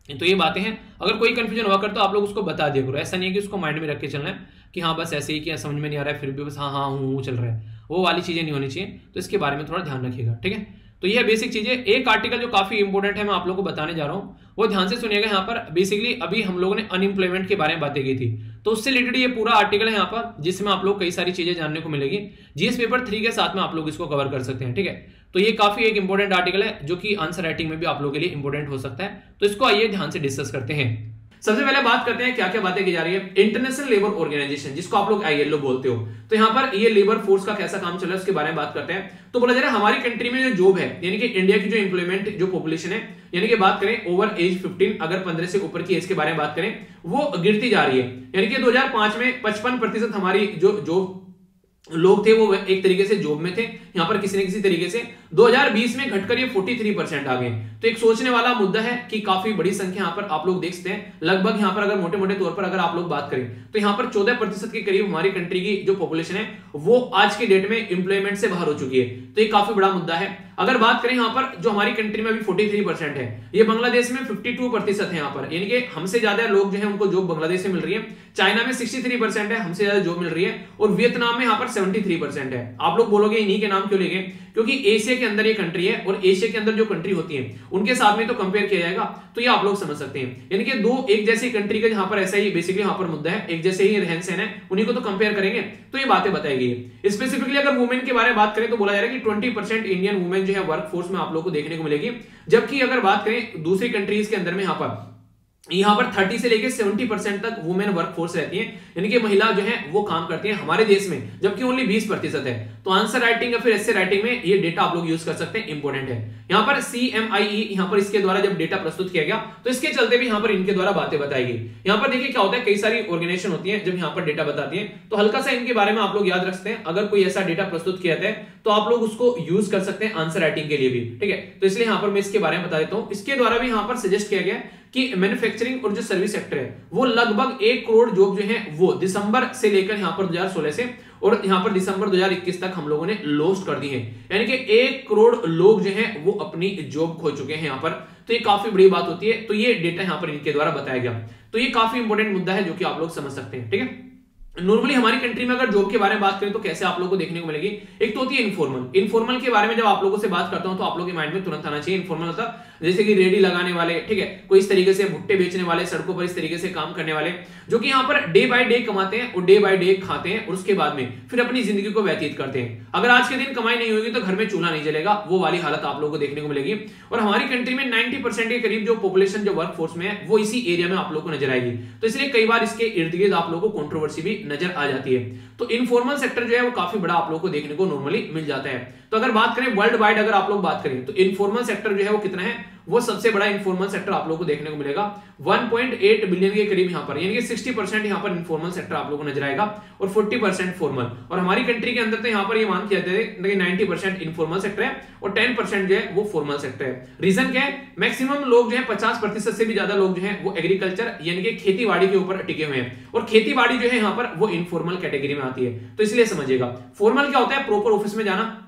तो ये बातें हैं, अगर कोई कंफ्यूजन हुआ कर तो आप लोग उसको बता दिया करो। ऐसा नहीं है कि उसको माइंड में रख के चलना है कि हाँ बस ऐसे ही कि समझ में नहीं आ रहा है फिर भी बस हाँ हाँ हूँ चल रहा है, वो वाली चीजें नहीं होनी चाहिए। तो इसके बारे में थोड़ा ध्यान रखिएगा। ठीक है, तो ये बेसिक चीजें। एक आर्टिकल जो काफी इंपॉर्टेंट है मैं आप लोगों को बताने जा रहा हूँ, वो ध्यान से सुनिएगा। यहाँ पर बेसिकली अभी हम लोगों ने अनएम्प्लॉयमेंट के बारे में बातें की थी, तो उससे रिलेटेड ये पूरा आर्टिकल है यहाँ पर, जिसमें आप लोग कई सारी चीजें जानने को मिलेगी। GS पेपर 3 के साथ में आप लोग इसको कवर कर सकते हैं। ठीक है, तो ये काफी एक इंपॉर्टेंट आर्टिकल है जो कि आंसर राइटिंग में भी आप लोगों के लिए इंपॉर्टेंट हो सकता है। तो इसको आइए ध्यान से डिस्कस करते हैं। सबसे पहले बात करते हैं क्या क्या बातें की जा रही है। इंटरनेशनल लेबर ऑर्गेनाइजेशन जिसको आप लोग ILO बोलते हो, तो यहाँ पर ये लेबर फोर्स का कैसा काम चल रहा है उसके बारे में बात करते हैं। तो बोला जा रहा है हमारी कंट्री में जो जॉब है, यानी कि इंडिया की जो एम्प्लॉयमेंट जो पॉपुलेशन है, यानी कि बात करें ओवर एज 15, अगर 15 से ऊपर की एज के बारे में बात करें, वो गिरती जा रही है। यानी कि 2005 में 55% हमारी जो लोग थे वो एक तरीके से जॉब में थे यहाँ पर किसी न किसी तरीके से। 2020 में घटकर ये 43% आ गए। तो एक सोचने वाला मुद्दा है कि काफी बड़ी संख्या यहाँ पर आप लोग देख सकते हैं। लगभग यहाँ पर अगर मोटे मोटे तौर पर अगर आप लोग बात करें तो यहाँ पर 14% के करीब हमारी कंट्री की जो पॉपुलेशन है वो आज के डेट में एम्प्लॉयमेंट से बाहर हो चुकी है। तो ये काफी बड़ा मुद्दा है। अगर बात करें यहाँ पर जो हमारी कंट्री में अभी 43% है, ये बांग्लादेश में 52% है यहाँ पर, यानी कि हमसे ज्यादा लोग जो है उनको जॉब बांग्लादेश में मिल रही है। चाइना में 63% है, हमसे ज्यादा जॉब मिल रही है। और वियतनाम में यहाँ पर 73% है। आप लोग बोलोगे इन्हीं के नाम क्यों लेंगे, क्योंकि एशिया के अंदर ये कंट्री है और एशिया के अंदर जो कंट्री होती है उनके साथ में तो कंपेयर किया जाएगा, तो ये आप लोग समझ सकते हैं। यानी कि दो एक जैसी कंट्री का यहाँ पर ऐसा ही बेसिकली यहाँ पर मुद्दा है, एक जैसे ही रहन सहन है, उन्हीं को तो कंपेयर करेंगे तो ये बातें बताई गई है। स्पेसिफिकली अगर वुमेन के बारे में बात करें तो बोला जा रहा है कि 20% इंडियन वुमेन जो है वर्क फोर्स में आप लोग को देखने को मिलेगी। जबकि अगर बात करें दूसरी कंट्रीज के अंदर में यहाँ पर 30 से लेकर 70% तक वुमेन वर्कफोर्स रहती है, यानी कि महिला जो है वो काम करती है हमारे देश में, जबकि ओनली 20% है। तो आंसर राइटिंग या फिर एस्से राइटिंग में ये डेटा आप लोग यूज कर सकते हैं, इंपॉर्टेंट है। यहाँ पर CMIE यहाँ पर इसके द्वारा जब डेटा प्रस्तुत किया गया तो इसके चलते भी यहाँ पर इनके द्वारा बातें बताई गई। यहाँ पर देखिए क्या होता है, कई सारी ऑर्गेनाइजेशन होती है जब यहाँ पर डेटा बताती है तो हल्का सा इनके बारे में आप लोग याद रखते हैं। अगर कोई ऐसा डेटा प्रस्तुत किया जाता है तो आप लोग उसको यूज कर सकते हैं आंसर राइटिंग के लिए भी, ठीक है। तो इसलिए यहाँ पर मैं इसके बारे में बता देता हूँ। इसके द्वारा भी यहाँ पर सजेस्ट किया गया कि मैन्युफैक्चरिंग और जो सर्विस सेक्टर है वो लगभग 1 करोड़ जॉब जो है वो दिसंबर से लेकर यहाँ पर 2016 से और यहाँ पर दिसंबर 2021 तक हम लोगों ने लॉस्ट कर दी है, यानी कि 1 करोड़ लोग जो है वो अपनी जॉब खो चुके हैं यहाँ पर। तो ये काफी बड़ी बात होती है। तो ये डेटा यहाँ पर इनके द्वारा बताया गया, तो ये काफी इंपॉर्टेंट मुद्दा है जो कि आप लोग समझ सकते हैं, ठीक है। नॉर्मली हमारी कंट्री में अगर जॉब के बारे में बात करें तो कैसे आप लोगों को देखने को मिलेगी, एक तो होती है इनफॉर्मल। इनफॉर्मल के बारे में जब आप लोगों से बात करता हूं तो आप लोगों के माइंड में तुरंत आना चाहिए इनफॉर्मल मतलब जैसे कि रेडी लगाने वाले, ठीक है, कोई इस तरीके से भुट्टे बेचने वाले, सड़कों पर इस तरीके से काम करने वाले, जो कि यहाँ पर डे बाय डे कमाते हैं और डे बाय डे खाते हैं और उसके बाद में फिर अपनी जिंदगी को व्यतीत करते हैं। अगर आज के दिन कमाई नहीं होगी तो घर में चूल्हा नहीं जलेगा, वो वाली हालत आप लोगों को देखने को मिलेगी। और हमारी कंट्री में 90% के करीब जो पॉपुलेशन जो वर्क फोर्स में है वो इसी एरिया में आप लोगों को नजर आएगी। तो इसलिए कई बार इसके इर्द गिर्द आप लोगों को कंट्रोवर्सी भी नजर आ जाती है। तो इनफॉर्मल सेक्टर जो है वो काफी बड़ा आप लोगों को देखने को नॉर्मली मिल जाता है। तो अगर बात करें वर्ल्ड वाइड, अगर आप लोग बात करें तो इनफॉर्मल सेक्टर जो है वो कितना है, वो सबसे बड़ा इनफॉर्मल सेक्टर आप लोगों को देखने को मिलेगा 1.8 बिलियन के करीब यहाँ पर, यानी कि 60% यहाँ पर इनफॉर्मल सेक्टर आप लोगों को नजर आएगा और 40% फॉर्मल। और हमारी कंट्री के अंदर तो यहाँ पर ये मान किया जाता है कि 90% इनफॉर्मल सेक्टर है और 10% जो है वो फॉर्मल सेक्टर है। रीजन क्या है, मैक्सिमम लोग जो है 50% से भी ज्यादा लोग जो है वो एग्रीकल्चर यानी कि खेती बाड़ी के ऊपर टिके हुए हैं और खेती बाड़ी जो है यहाँ पर वो इनफॉर्मल कैटेगरी में आती है। तो इसलिए समझिएगा फॉर्मल क्या होता है, प्रॉपर ऑफिस में जाना,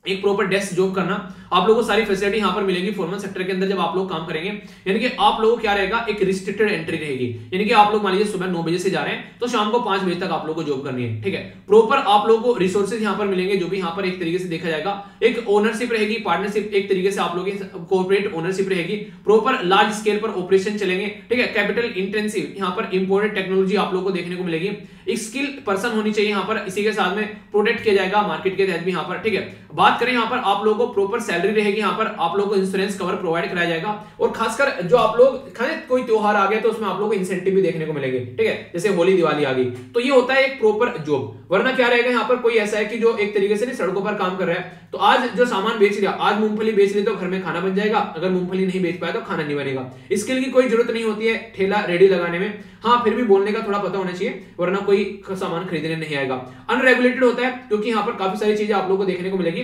एक प्रॉपर डेस्क जॉब करना, आप लोगों को सारी फैसिलिटी यहां पर मिलेगी फॉर्मल सेक्टर के अंदर जब आप लोग काम करेंगे। यानी कि आप लोगों को क्या रहेगा, एक रिस्ट्रिक्टेड एंट्री रहेगी, यानी कि आप लोग मान लीजिए सुबह 9 बजे से जा रहे हैं तो शाम को 5 बजे तक आप लोगों को जॉब करनी है, ठीक है। प्रॉपर आप लोगों को रिसोर्सेज यहां पर मिलेंगे जो भी यहां पर एक तरीके से देखा जाएगा, एक ओनरशिप रहेगी, पार्टनरशिप, एक तरीके से आप लोगों की कॉर्पोरेट ओनरशिप रहेगी, प्रॉपर लार्ज स्केल पर ऑपरेशन चलेंगे, ठीक है। कैपिटल इंटेंसिव यहां पर इंपोर्टेड टेक्नोलॉजी आप लोगों को देखने को मिलेगी, एक स्किल पर्सन होनी चाहिए यहां पर, इसी के साथ में प्रोटेक्ट किया जाएगा मार्केट के तहत भी यहां पर, ठीक है। बात करें यहां पर आप लोगों को प्रॉपर सैलरी रहेगी, यहां पर आप लोगों को इंश्योरेंस कवर प्रोवाइड कराया जाएगा और खासकर जो आप लोग कोई त्योहार आ गया तो उसमें आप लोगों को इंसेंटिव भी देखने को मिलेंगे, ठीक है, जैसे होली दिवाली आ गई। तो ये होता है एक प्रॉपर जॉब। वरना क्या रहेगा यहाँ पर, कोई ऐसा है कि जो एक तरीके से नहीं सड़कों पर काम कर रहा है, तो आज जो सामान बेच लिया, आज मूंगफली बेच ली तो घर में खाना बन जाएगा, अगर मूंगफली नहीं बेच पाया तो खाना नहीं बनेगा। स्किल की कोई जरूरत नहीं होती है ठेला रेडी लगाने में, हाँ फिर भी बोलने का थोड़ा पता होना चाहिए वरना कोई सामान खरीदने नहीं आएगा। अनरेगुलेटेड होता है क्योंकि यहाँ पर काफी सारी चीजें आप लोगों को देखने को मिलेगी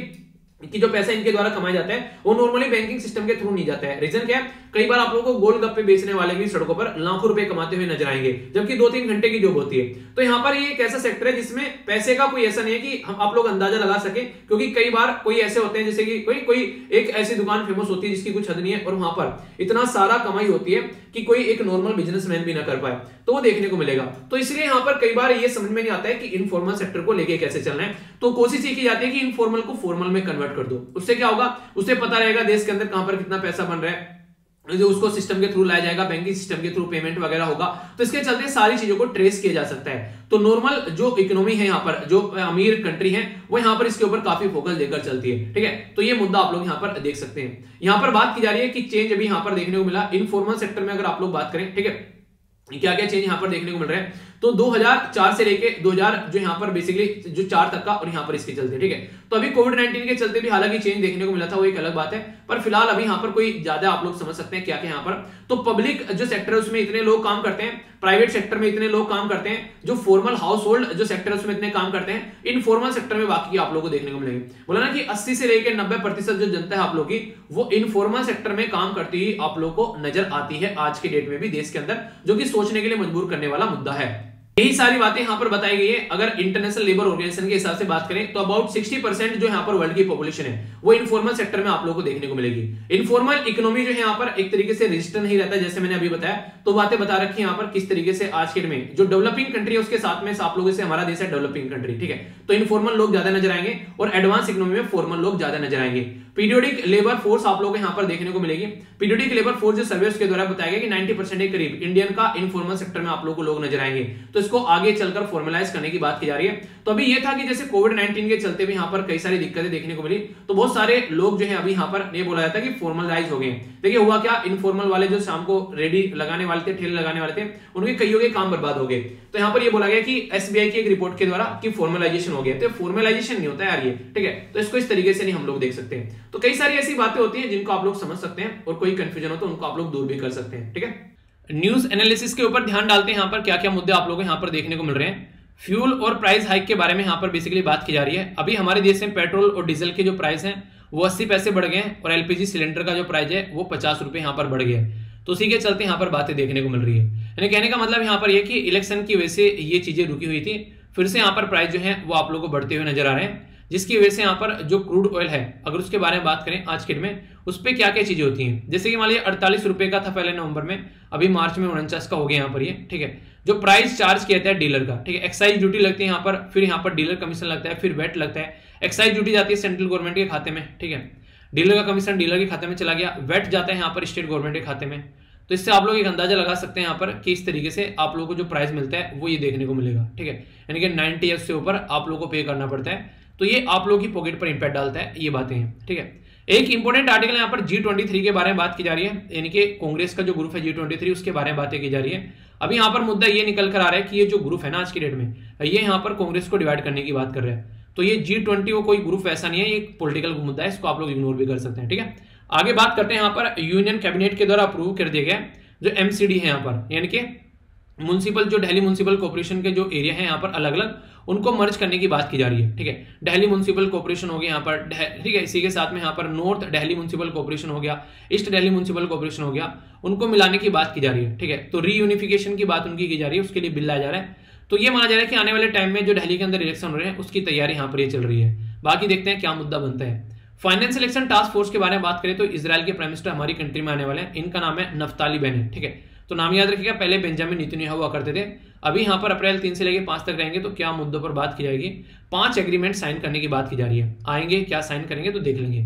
कि जो पैसा इनके द्वारा कमाया जाता है वो नॉर्मली बैंकिंग सिस्टम के थ्रू नहीं जाता है। रीजन क्या है, कई बार आप लोगों को गोलगप्पे बेचने वाले भी सड़कों पर लाखों रुपए कमाते हुए नजर आएंगे, जबकि 2-3 घंटे की जॉब होती है। तो यहाँ पर ये एक ऐसा सेक्टर है जिसमें पैसे का कोई ऐसा नहीं है कि हम आप लोग अंदाजा लगा सके, क्योंकि कई बार कोई ऐसे होते हैं जैसे कि कोई एक ऐसी दुकान फेमस होती है जिसकी कुछ हद नहीं है और वहां पर इतना सारा कमाई होती है कि कोई एक नॉर्मल बिजनेसमैन भी ना कर पाए, तो वो देखने को मिलेगा। तो इसलिए यहाँ पर कई बार ये समझ में नहीं आता है कि इनफॉर्मल सेक्टर को लेके कैसे चलना है। तो कोशिश ये की जाती है कि इनफॉर्मल को फॉर्मल में कन्वर्ट कर दो, उससे क्या होगा, उससे पता रहेगा देश के अंदर कहां पर कितना पैसा बन रहा है, जो उसको सिस्टम के थ्रू लाया जाएगा, बैंकिंग सिस्टम के थ्रू पेमेंट वगैरह होगा, तो इसके चलते सारी चीजों को ट्रेस किया जा सकता है। तो नॉर्मल जो इकोनॉमी है यहाँ पर, जो अमीर कंट्री है वो यहाँ पर इसके ऊपर काफी फोकस देकर चलती है, ठीक है। तो ये मुद्दा आप लोग यहाँ पर देख सकते हैं। यहाँ पर बात की जा रही है कि चेंज अभी यहाँ पर देखने को मिला इनफॉर्मल सेक्टर में। अगर आप लोग बात करें, ठीक है, क्या क्या चेंज यहाँ पर देखने को मिल रहा है, तो 2004 से लेके 2000 जो यहाँ पर बेसिकली जो 4 तक का और यहाँ पर इसके चलते, ठीक है। तो अभी कोविड-19 के चलते भी हालांकि चेंज देखने को मिला था, वो एक अलग बात है, पर फिलहाल अभी यहाँ पर कोई ज्यादा आप लोग समझ सकते हैं क्या क्या यहाँ पर। तो पब्लिक जो सेक्टर है उसमें इतने लोग काम करते हैं, प्राइवेट सेक्टर में इतने लोग काम करते हैं, जो फॉर्मल हाउस होल्ड जो सेक्टर है उसमें इतने काम करते हैं, इनफॉर्मल सेक्टर में बाकी आप लोगों को देखने को मिलेंगे। बोला ना कि 80 से लेकर 90% जो जनता है आप लोग की वो इनफॉर्मल सेक्टर में काम करती हुई आप लोग को नजर आती है आज के डेट में भी देश के अंदर, जो कि सोचने के लिए मजबूर करने वाला मुद्दा है। यही सारी बातें यहां पर बताई गई है। अगर इंटरनेशनल लेबर ऑर्गेनाइजेशन के हिसाब से बात करें तो अबाउट 60% जो यहां पर वर्ल्ड की पॉपुलेशन है वो इनफॉर्मल सेक्टर में आप लोगों को देखने को मिलेगी। इनफॉर्मल इकोनॉमी जो है यहां पर एक तरीके से रजिस्टर नहीं रहता, जैसे मैंने अभी बताया। तो बातें बता रखी है यहां पर किस तरीके से आज के डेट में जो डेवलपिंग कंट्री है उसके साथ में आप लोगों से हमारा देश है डेवलपिंग कंट्री, ठीक है। तो इनफॉर्मल लोग ज्यादा नजर आएंगे और एडवांस इकोनॉमी में फॉर्मल लोग ज्यादा नजर आएंगे। पीरियोडिक लेबर फोर्स आप लोगों को यहां पर देखने को मिलेगी। पीरियोडिक लेबर फोर्स जो सर्वे के द्वारा बताया गया कि 90% के करीब इंडियन का इनफॉर्मल सेक्टर में आप लोगों को लोग नजर आएंगे। तो इसको आगे चलकर फॉर्मलाइज करने की बात की जा रही है। तो अभी ये था कि जैसे कोविड-19 के चलते भी यहां पर कई सारी दिक्कतें देखने को मिली, तो बहुत सारे लोग जो है अभी यहां पर ये बोला जाता है कि फॉर्मलाइज हो गए। देखिए हुआ क्या, इनफॉर्मल वाले जो शाम को रेडी लगाने वाले थे, ठेले लगाने वाले थे, उनके कईयों के काम बर्बाद हो गए। तो यहां पर ये बोला गया कि एसबीआई की एक रिपोर्ट के द्वारा कि फॉर्मलाइजेशन हो गया। तो फॉर्मलाइजेशन नहीं होता यार ये, ठीक है। तो इसको इस तरीके से नहीं हम लोग देख सकते हैं। तो कई सारी ऐसी बातें होती हैं जिनको आप लोग समझ सकते हैं और कोई कंफ्यूजन हो तो उनको आप लोग दूर भी कर सकते हैं, ठीक है। न्यूज एनालिसिस के ऊपर ध्यान डालते हैं यहां पर क्या क्या मुद्दे आप लोगों को यहां पर देखने को मिल रहे हैं। फ्यूल और प्राइस हाइक के बारे में यहां पर बेसिकली बात की जा रही है। अभी हमारे देश में पेट्रोल और डीजल के जो प्राइस हैं वो 80 पैसे बढ़ गए हैं और एलपीजी सिलेंडर का जो प्राइस है वो 50 रुपए यहां पर बढ़ गया है। तो उसी के चलते यहां पर बातें देखने को मिल रही है। यानी कहने का मतलब यहां पर यह कि इलेक्शन की वजह से ये चीजें रुकी हुई थी, फिर से यहां पर प्राइस जो है वो आप लोगों को बढ़ते हुए नजर आ रहे हैं, जिसकी वजह से यहाँ पर जो क्रूड ऑयल है अगर उसके बारे में बात करें आज के दिन में उस पर क्या क्या चीजें होती हैं। जैसे कि मान लीजिए 48 रुपए का था पहले नवंबर में, अभी मार्च में 49 का हो गया यहाँ पर ये, ठीक है। जो प्राइस चार्ज किया जाता है डीलर का, ठीक है, एक्साइज ड्यूटी लगती है यहाँ पर, फिर यहाँ पर डीलर कमीशन लगता है, फिर वेट लगता है। एक्साइज ड्यूटी जाती है सेंट्रल गवर्नमेंट के खाते में, ठीक है, डीलर का कमीशन डीलर के खाते में चला गया, वेट जाता है यहाँ पर स्टेट गवर्नमेंट के खाते में। तो इससे आप लोग एक अंदाजा लगा सकते हैं यहाँ पर कि इस तरीके से आप लोगों को जो प्राइस मिलता है वो ये देखने को मिलेगा, ठीक है। यानी कि 90 ईयर्स से ऊपर आप लोगों को पे करना पड़ता है। तो ये आप लोगों की पॉकेट पर इंपैक्ट डालता है, ये बातें हैं, ठीक है। एक इंपॉर्टेंट आर्टिकल यहाँ पर G23 के बारे में बात की जा रही है, यानी कि कांग्रेस का जो ग्रुप है G23 उसके बारे में बातें की जा रही है। अभी यहाँ पर मुद्दा ये निकल कर आ रहा है कि ये जो ग्रुप है ना आज की डेट में, ये यहाँ पर कांग्रेस को डिवाइड करने की बात कर रहा है। तो ये G20 वो कोई ग्रुप वैसा नहीं है, ये एक पॉलिटिकल मुद्दा है, इसको आप लोग इग्नोर भी कर सकते हैं, ठीक है। आगे बात करते हैं यहाँ पर यूनियन कैबिनेट के द्वारा अप्रूव कर दिया गया जो MCD है यहाँ पर, यानी कि म्युनिसिपल जो दिल्ली म्युनिसिपल कॉर्पोरेशन के जो एरिया है यहाँ पर अलग अलग उनको मर्ज करने की बात की जा रही है, ठीक है। दिल्ली म्युनिसिपल कॉर्पोरेशन हो गया यहाँ पर, ठीक है। इसी के साथ में यहाँ पर नॉर्थ दिल्ली म्युनिसिपल कॉर्पोरेशन हो गया, ईस्ट दिल्ली म्युनिसिपल कॉर्पोरेशन हो गया, उनको मिलाने की बात की जा रही है, ठीक है। तो रीयूनिफिकेशन की बात उनकी की जा रही है, उसके लिए बिल लाया जा रहा है। तो ये माना जा रहा है कि आने वाले टाइम में जो दिल्ली के अंदर इलेक्शन हो रहे हैं उसकी तैयारी यहाँ पर ये चल रही है। बाकी देखते हैं क्या मुद्दा बनता है। फाइनेंस इलेक्शन टास्क फोर्स के बारे में बात करें तो इजराइल के प्राइम मिनिस्टर हमारी कंट्री में आने वाले हैं, इनका नाम है नफ्ताली बेनेट, ठीक है। तो नाम याद रखिएगा, पहले बेंजामिन नेतन्याहू हुआ करते थे, अभी यहाँ पर अप्रैल 3 से लेकर 5 तक रहेंगे। तो क्या मुद्दों पर बात की जाएगी, 5 एग्रीमेंट साइन करने की बात की जा रही है, आएंगे क्या साइन करेंगे तो देख लेंगे।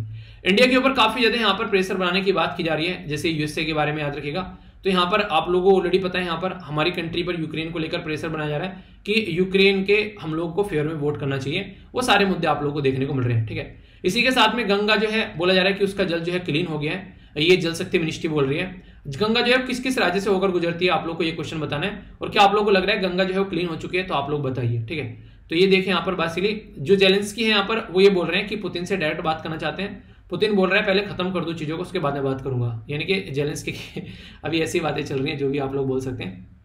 इंडिया के ऊपर काफी ज्यादा यहाँ पर प्रेशर बनाने की बात की जा रही है, जैसे यूएसए के बारे में याद रखिएगा। तो यहाँ पर आप लोगों को ऑलरेडी पता है यहाँ पर हमारी कंट्री पर यूक्रेन को लेकर प्रेशर बनाया जा रहा है कि यूक्रेन के हम लोग को फेवर में वोट करना चाहिए। वो सारे मुद्दे आप लोगों को देखने को मिल रहे हैं, ठीक है। इसी के साथ में गंगा जो है बोला जा रहा है कि उसका जल जो है क्लीन हो गया है, ये जल शक्ति मिनिस्ट्री बोल रही है। गंगा जो है किस किस राज्य से होकर गुजरती है, आप लोग को ये क्वेश्चन बताना है। और क्या आप लोगों को लग रहा है गंगा जो है वो क्लीन हो चुकी है, तो आप लोग बताइए, ठीक है। तो ये देखें यहाँ पर बेसिकली जो जेलेंस्की है यहाँ पर वो ये बोल रहे हैं कि पुतिन से डायरेक्ट बात करना चाहते हैं। पुतिन बोल रहा है पहले खत्म कर दो चीजों को, उसके बाद में बात करूंगा, यानी कि जेलेंस्की की अभी ऐसी बातें चल रही हैं जो भी आप लोग बोल सकते हैं।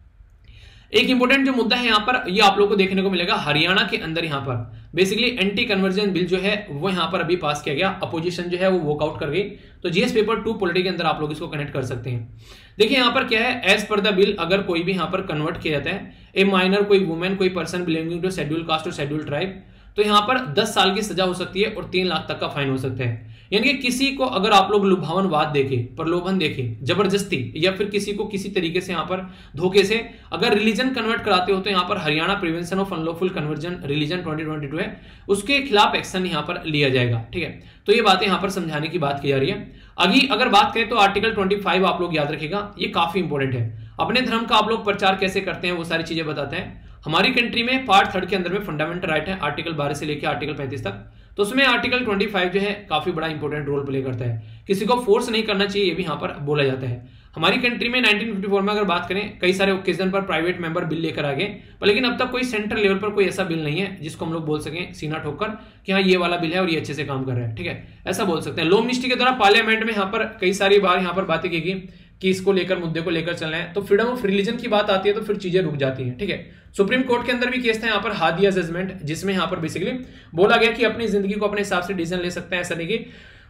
एक इंपॉर्टेंट जो मुद्दा है यहाँ पर ये आप लोगों को देखने को मिलेगा, हरियाणा के अंदर यहाँ पर बेसिकली एंटी कन्वर्जन बिल जो है वो यहाँ पर अभी पास किया गया, अपोजिशन जो है वो वॉकआउट कर गई। तो जीएस पेपर 2 पॉलिटी के अंदर आप लोग इसको कनेक्ट कर सकते हैं। देखिए यहाँ पर क्या है, एज पर द बिल अगर कोई भी यहाँ पर कन्वर्ट किया जाता है, ए माइनर कोई वुमेन कोई person belonging to schedule caste और शेड्यूल ट्राइब, तो यहाँ पर 10 साल की सजा हो सकती है और 3 लाख तक का फाइन हो सकता है। यानी कि किसी को अगर आप लोग लुभावनवाद देखे, प्रलोभन देखे, जबरदस्ती या फिर किसी को किसी तरीके से यहाँ पर धोखे से अगर रिलीजन कन्वर्ट कराते हो तो यहाँ पर Haryana prevention of unlawful conversion religion 2022 है, उसके खिलाफ एक्शन यहाँ पर लिया जाएगा, ठीक है। तो ये बातें यहाँ पर समझाने की बात की जा रही है। अभी अगर बात करें तो आर्टिकल 25 आप लोग याद रखिएगा, ये काफी इंपॉर्टेंट है। अपने धर्म का आप लोग प्रचार कैसे करते हैं वो सारी चीजें बताते हैं। हमारी कंट्री में पार्ट 3 के अंदर में फंडामेंटल राइट है, आर्टिकल 12 से लेकर आर्टिकल 35 तक। तो उसमें आर्टिकल 25 जो है काफी बड़ा इंपॉर्टेंट रोल प्ले करता है। किसी को फोर्स नहीं करना चाहिए, ये भी यहाँ पर बोला जाता है। हमारी कंट्री में 1954 में अगर बात करें, कई सारे ओकेजन पर प्राइवेट मेंबर बिल लेकर आ गए, पर लेकिन अब तक कोई सेंट्रल लेवल पर कोई ऐसा बिल नहीं है जिसको हम लोग बोल सकें सीना ठोककर कि हाँ ये वाला बिल है और ये अच्छे से काम कर रहा है, ठीक है, ऐसा बोल सकते हैं। लॉ मिनिस्ट्री के द्वारा पार्लियामेंट में यहाँ पर कई सारी बार यहाँ पर बातें की गई कि इसको लेकर मुद्दे को लेकर चलना है। तो फ्रीडम ऑफ रिलीजन की बात आती है तो फिर चीजें रुक जाती हैं, ठीक है। सुप्रीम कोर्ट के अंदर भी केस था यहाँ पर हादिया जजमेंट, जिसमें यहाँ पर बेसिकली बोला गया कि अपनी जिंदगी को अपने हिसाब से डिसीजन ले सकते हैं, ऐसा नहीं कि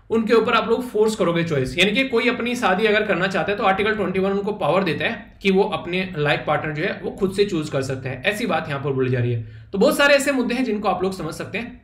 उनके ऊपर आप लोग फोर्स करोगे चॉइस, यानी कि कोई अपनी शादी अगर करना चाहता है तो आर्टिकल 21 उनको पावर देता है कि वो अपने लाइफ पार्टनर जो है वो खुद से चूज कर सकते हैं। ऐसी बात यहां पर बोली जा रही है। तो बहुत सारे ऐसे मुद्दे हैं जिनको आप लोग समझ सकते हैं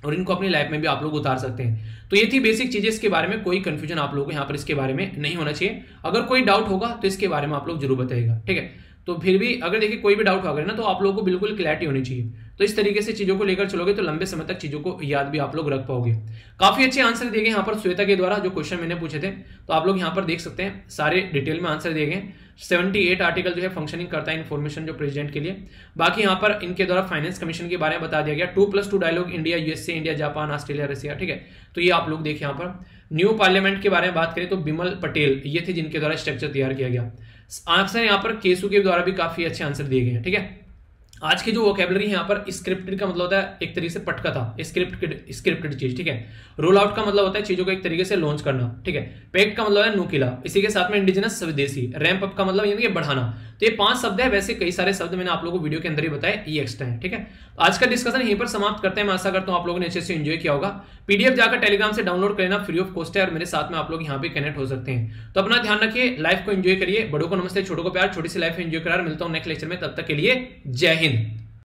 और इनको अपनी लाइफ में भी आप लोग उतार सकते हैं। तो ये थी बेसिक चीजें, इसके बारे में कोई कंफ्यूजन आप लोगों को यहाँ पर इसके बारे में नहीं होना चाहिए। अगर कोई डाउट होगा तो इसके बारे में आप लोग जरूर बताइएगा, ठीक है। तो फिर भी अगर देखिए कोई भी डाउट होगा ना तो आप लोगों को बिल्कुल क्लैरिटी होनी चाहिए। तो इस तरीके से चीजों को लेकर चलोगे तो लंबे समय तक चीजों को याद भी आप लोग रख पाओगे। काफी अच्छे आंसर दिए गए यहाँ पर श्वेता के द्वारा, जो क्वेश्चन मैंने पूछे थे। तो आप लोग यहाँ पर देख सकते हैं सारे डिटेल में आंसर दिए गए। 78 आर्टिकल जो है फंक्शनिंग करता है इन्फॉर्मेशन जो प्रेसिडेंट के लिए। बाकी यहाँ पर इनके द्वारा फाइनेंस कमीशन के बारे में बता दिया गया। 2+2 dialogue India USA, India Japan, Australia, Russia, ठीक है। तो ये आप लोग देखिए यहाँ पर न्यू पार्लियामेंट के बारे में बात करें तो बिमल पटेल ये थे जिनके द्वारा स्ट्रक्चर तैयार किया गया। आंसर यहाँ पर केसु के द्वारा भी काफी अच्छे आंसर दिए गए हैं, ठीक है। आज की जो वोकैबुलरी है यहाँ पर स्क्रिप्टेड का मतलब होता है एक तरीके से पटकथा, स्क्रिप्टेड चीज, ठीक है। रोल आउट का मतलब होता है चीजों को एक तरीके से लॉन्च करना, ठीक है। पैक्ट का मतलब है नुकीला, इसी के साथ में इंडिजिनस स्वदेशी। रैंप अप का मतलब यानी कि बढ़ाना। तो ये 5 शब्द है, वैसे कई सारे शब्द मैंने आप लोगों को वीडियो के अंदर ही बताए, ये एक्स्ट्रा है, ठीक है। आज का डिस्कशन यहीं पर समाप्त करते हैं। मैं आशा करता हूं आप लोगों ने अच्छे से एंजॉय किया होगा। पीडीएफ जाकर टेलीग्राम से डाउनलोड कर लेना, फ्री ऑफ कॉस्ट है, और मेरे साथ में आप लोग यहाँ पे कनेक्ट हो सकते हैं। तो अपना ध्यान रखिए, लाइफ को एंजॉय करिए। बड़ों को नमस्ते, छोटों को प्यार, छोटी सी लाइफ एंजॉय करा। मिलता हूं नेक्स्ट लेक्चर में, तब तक के लिए जय हिंद।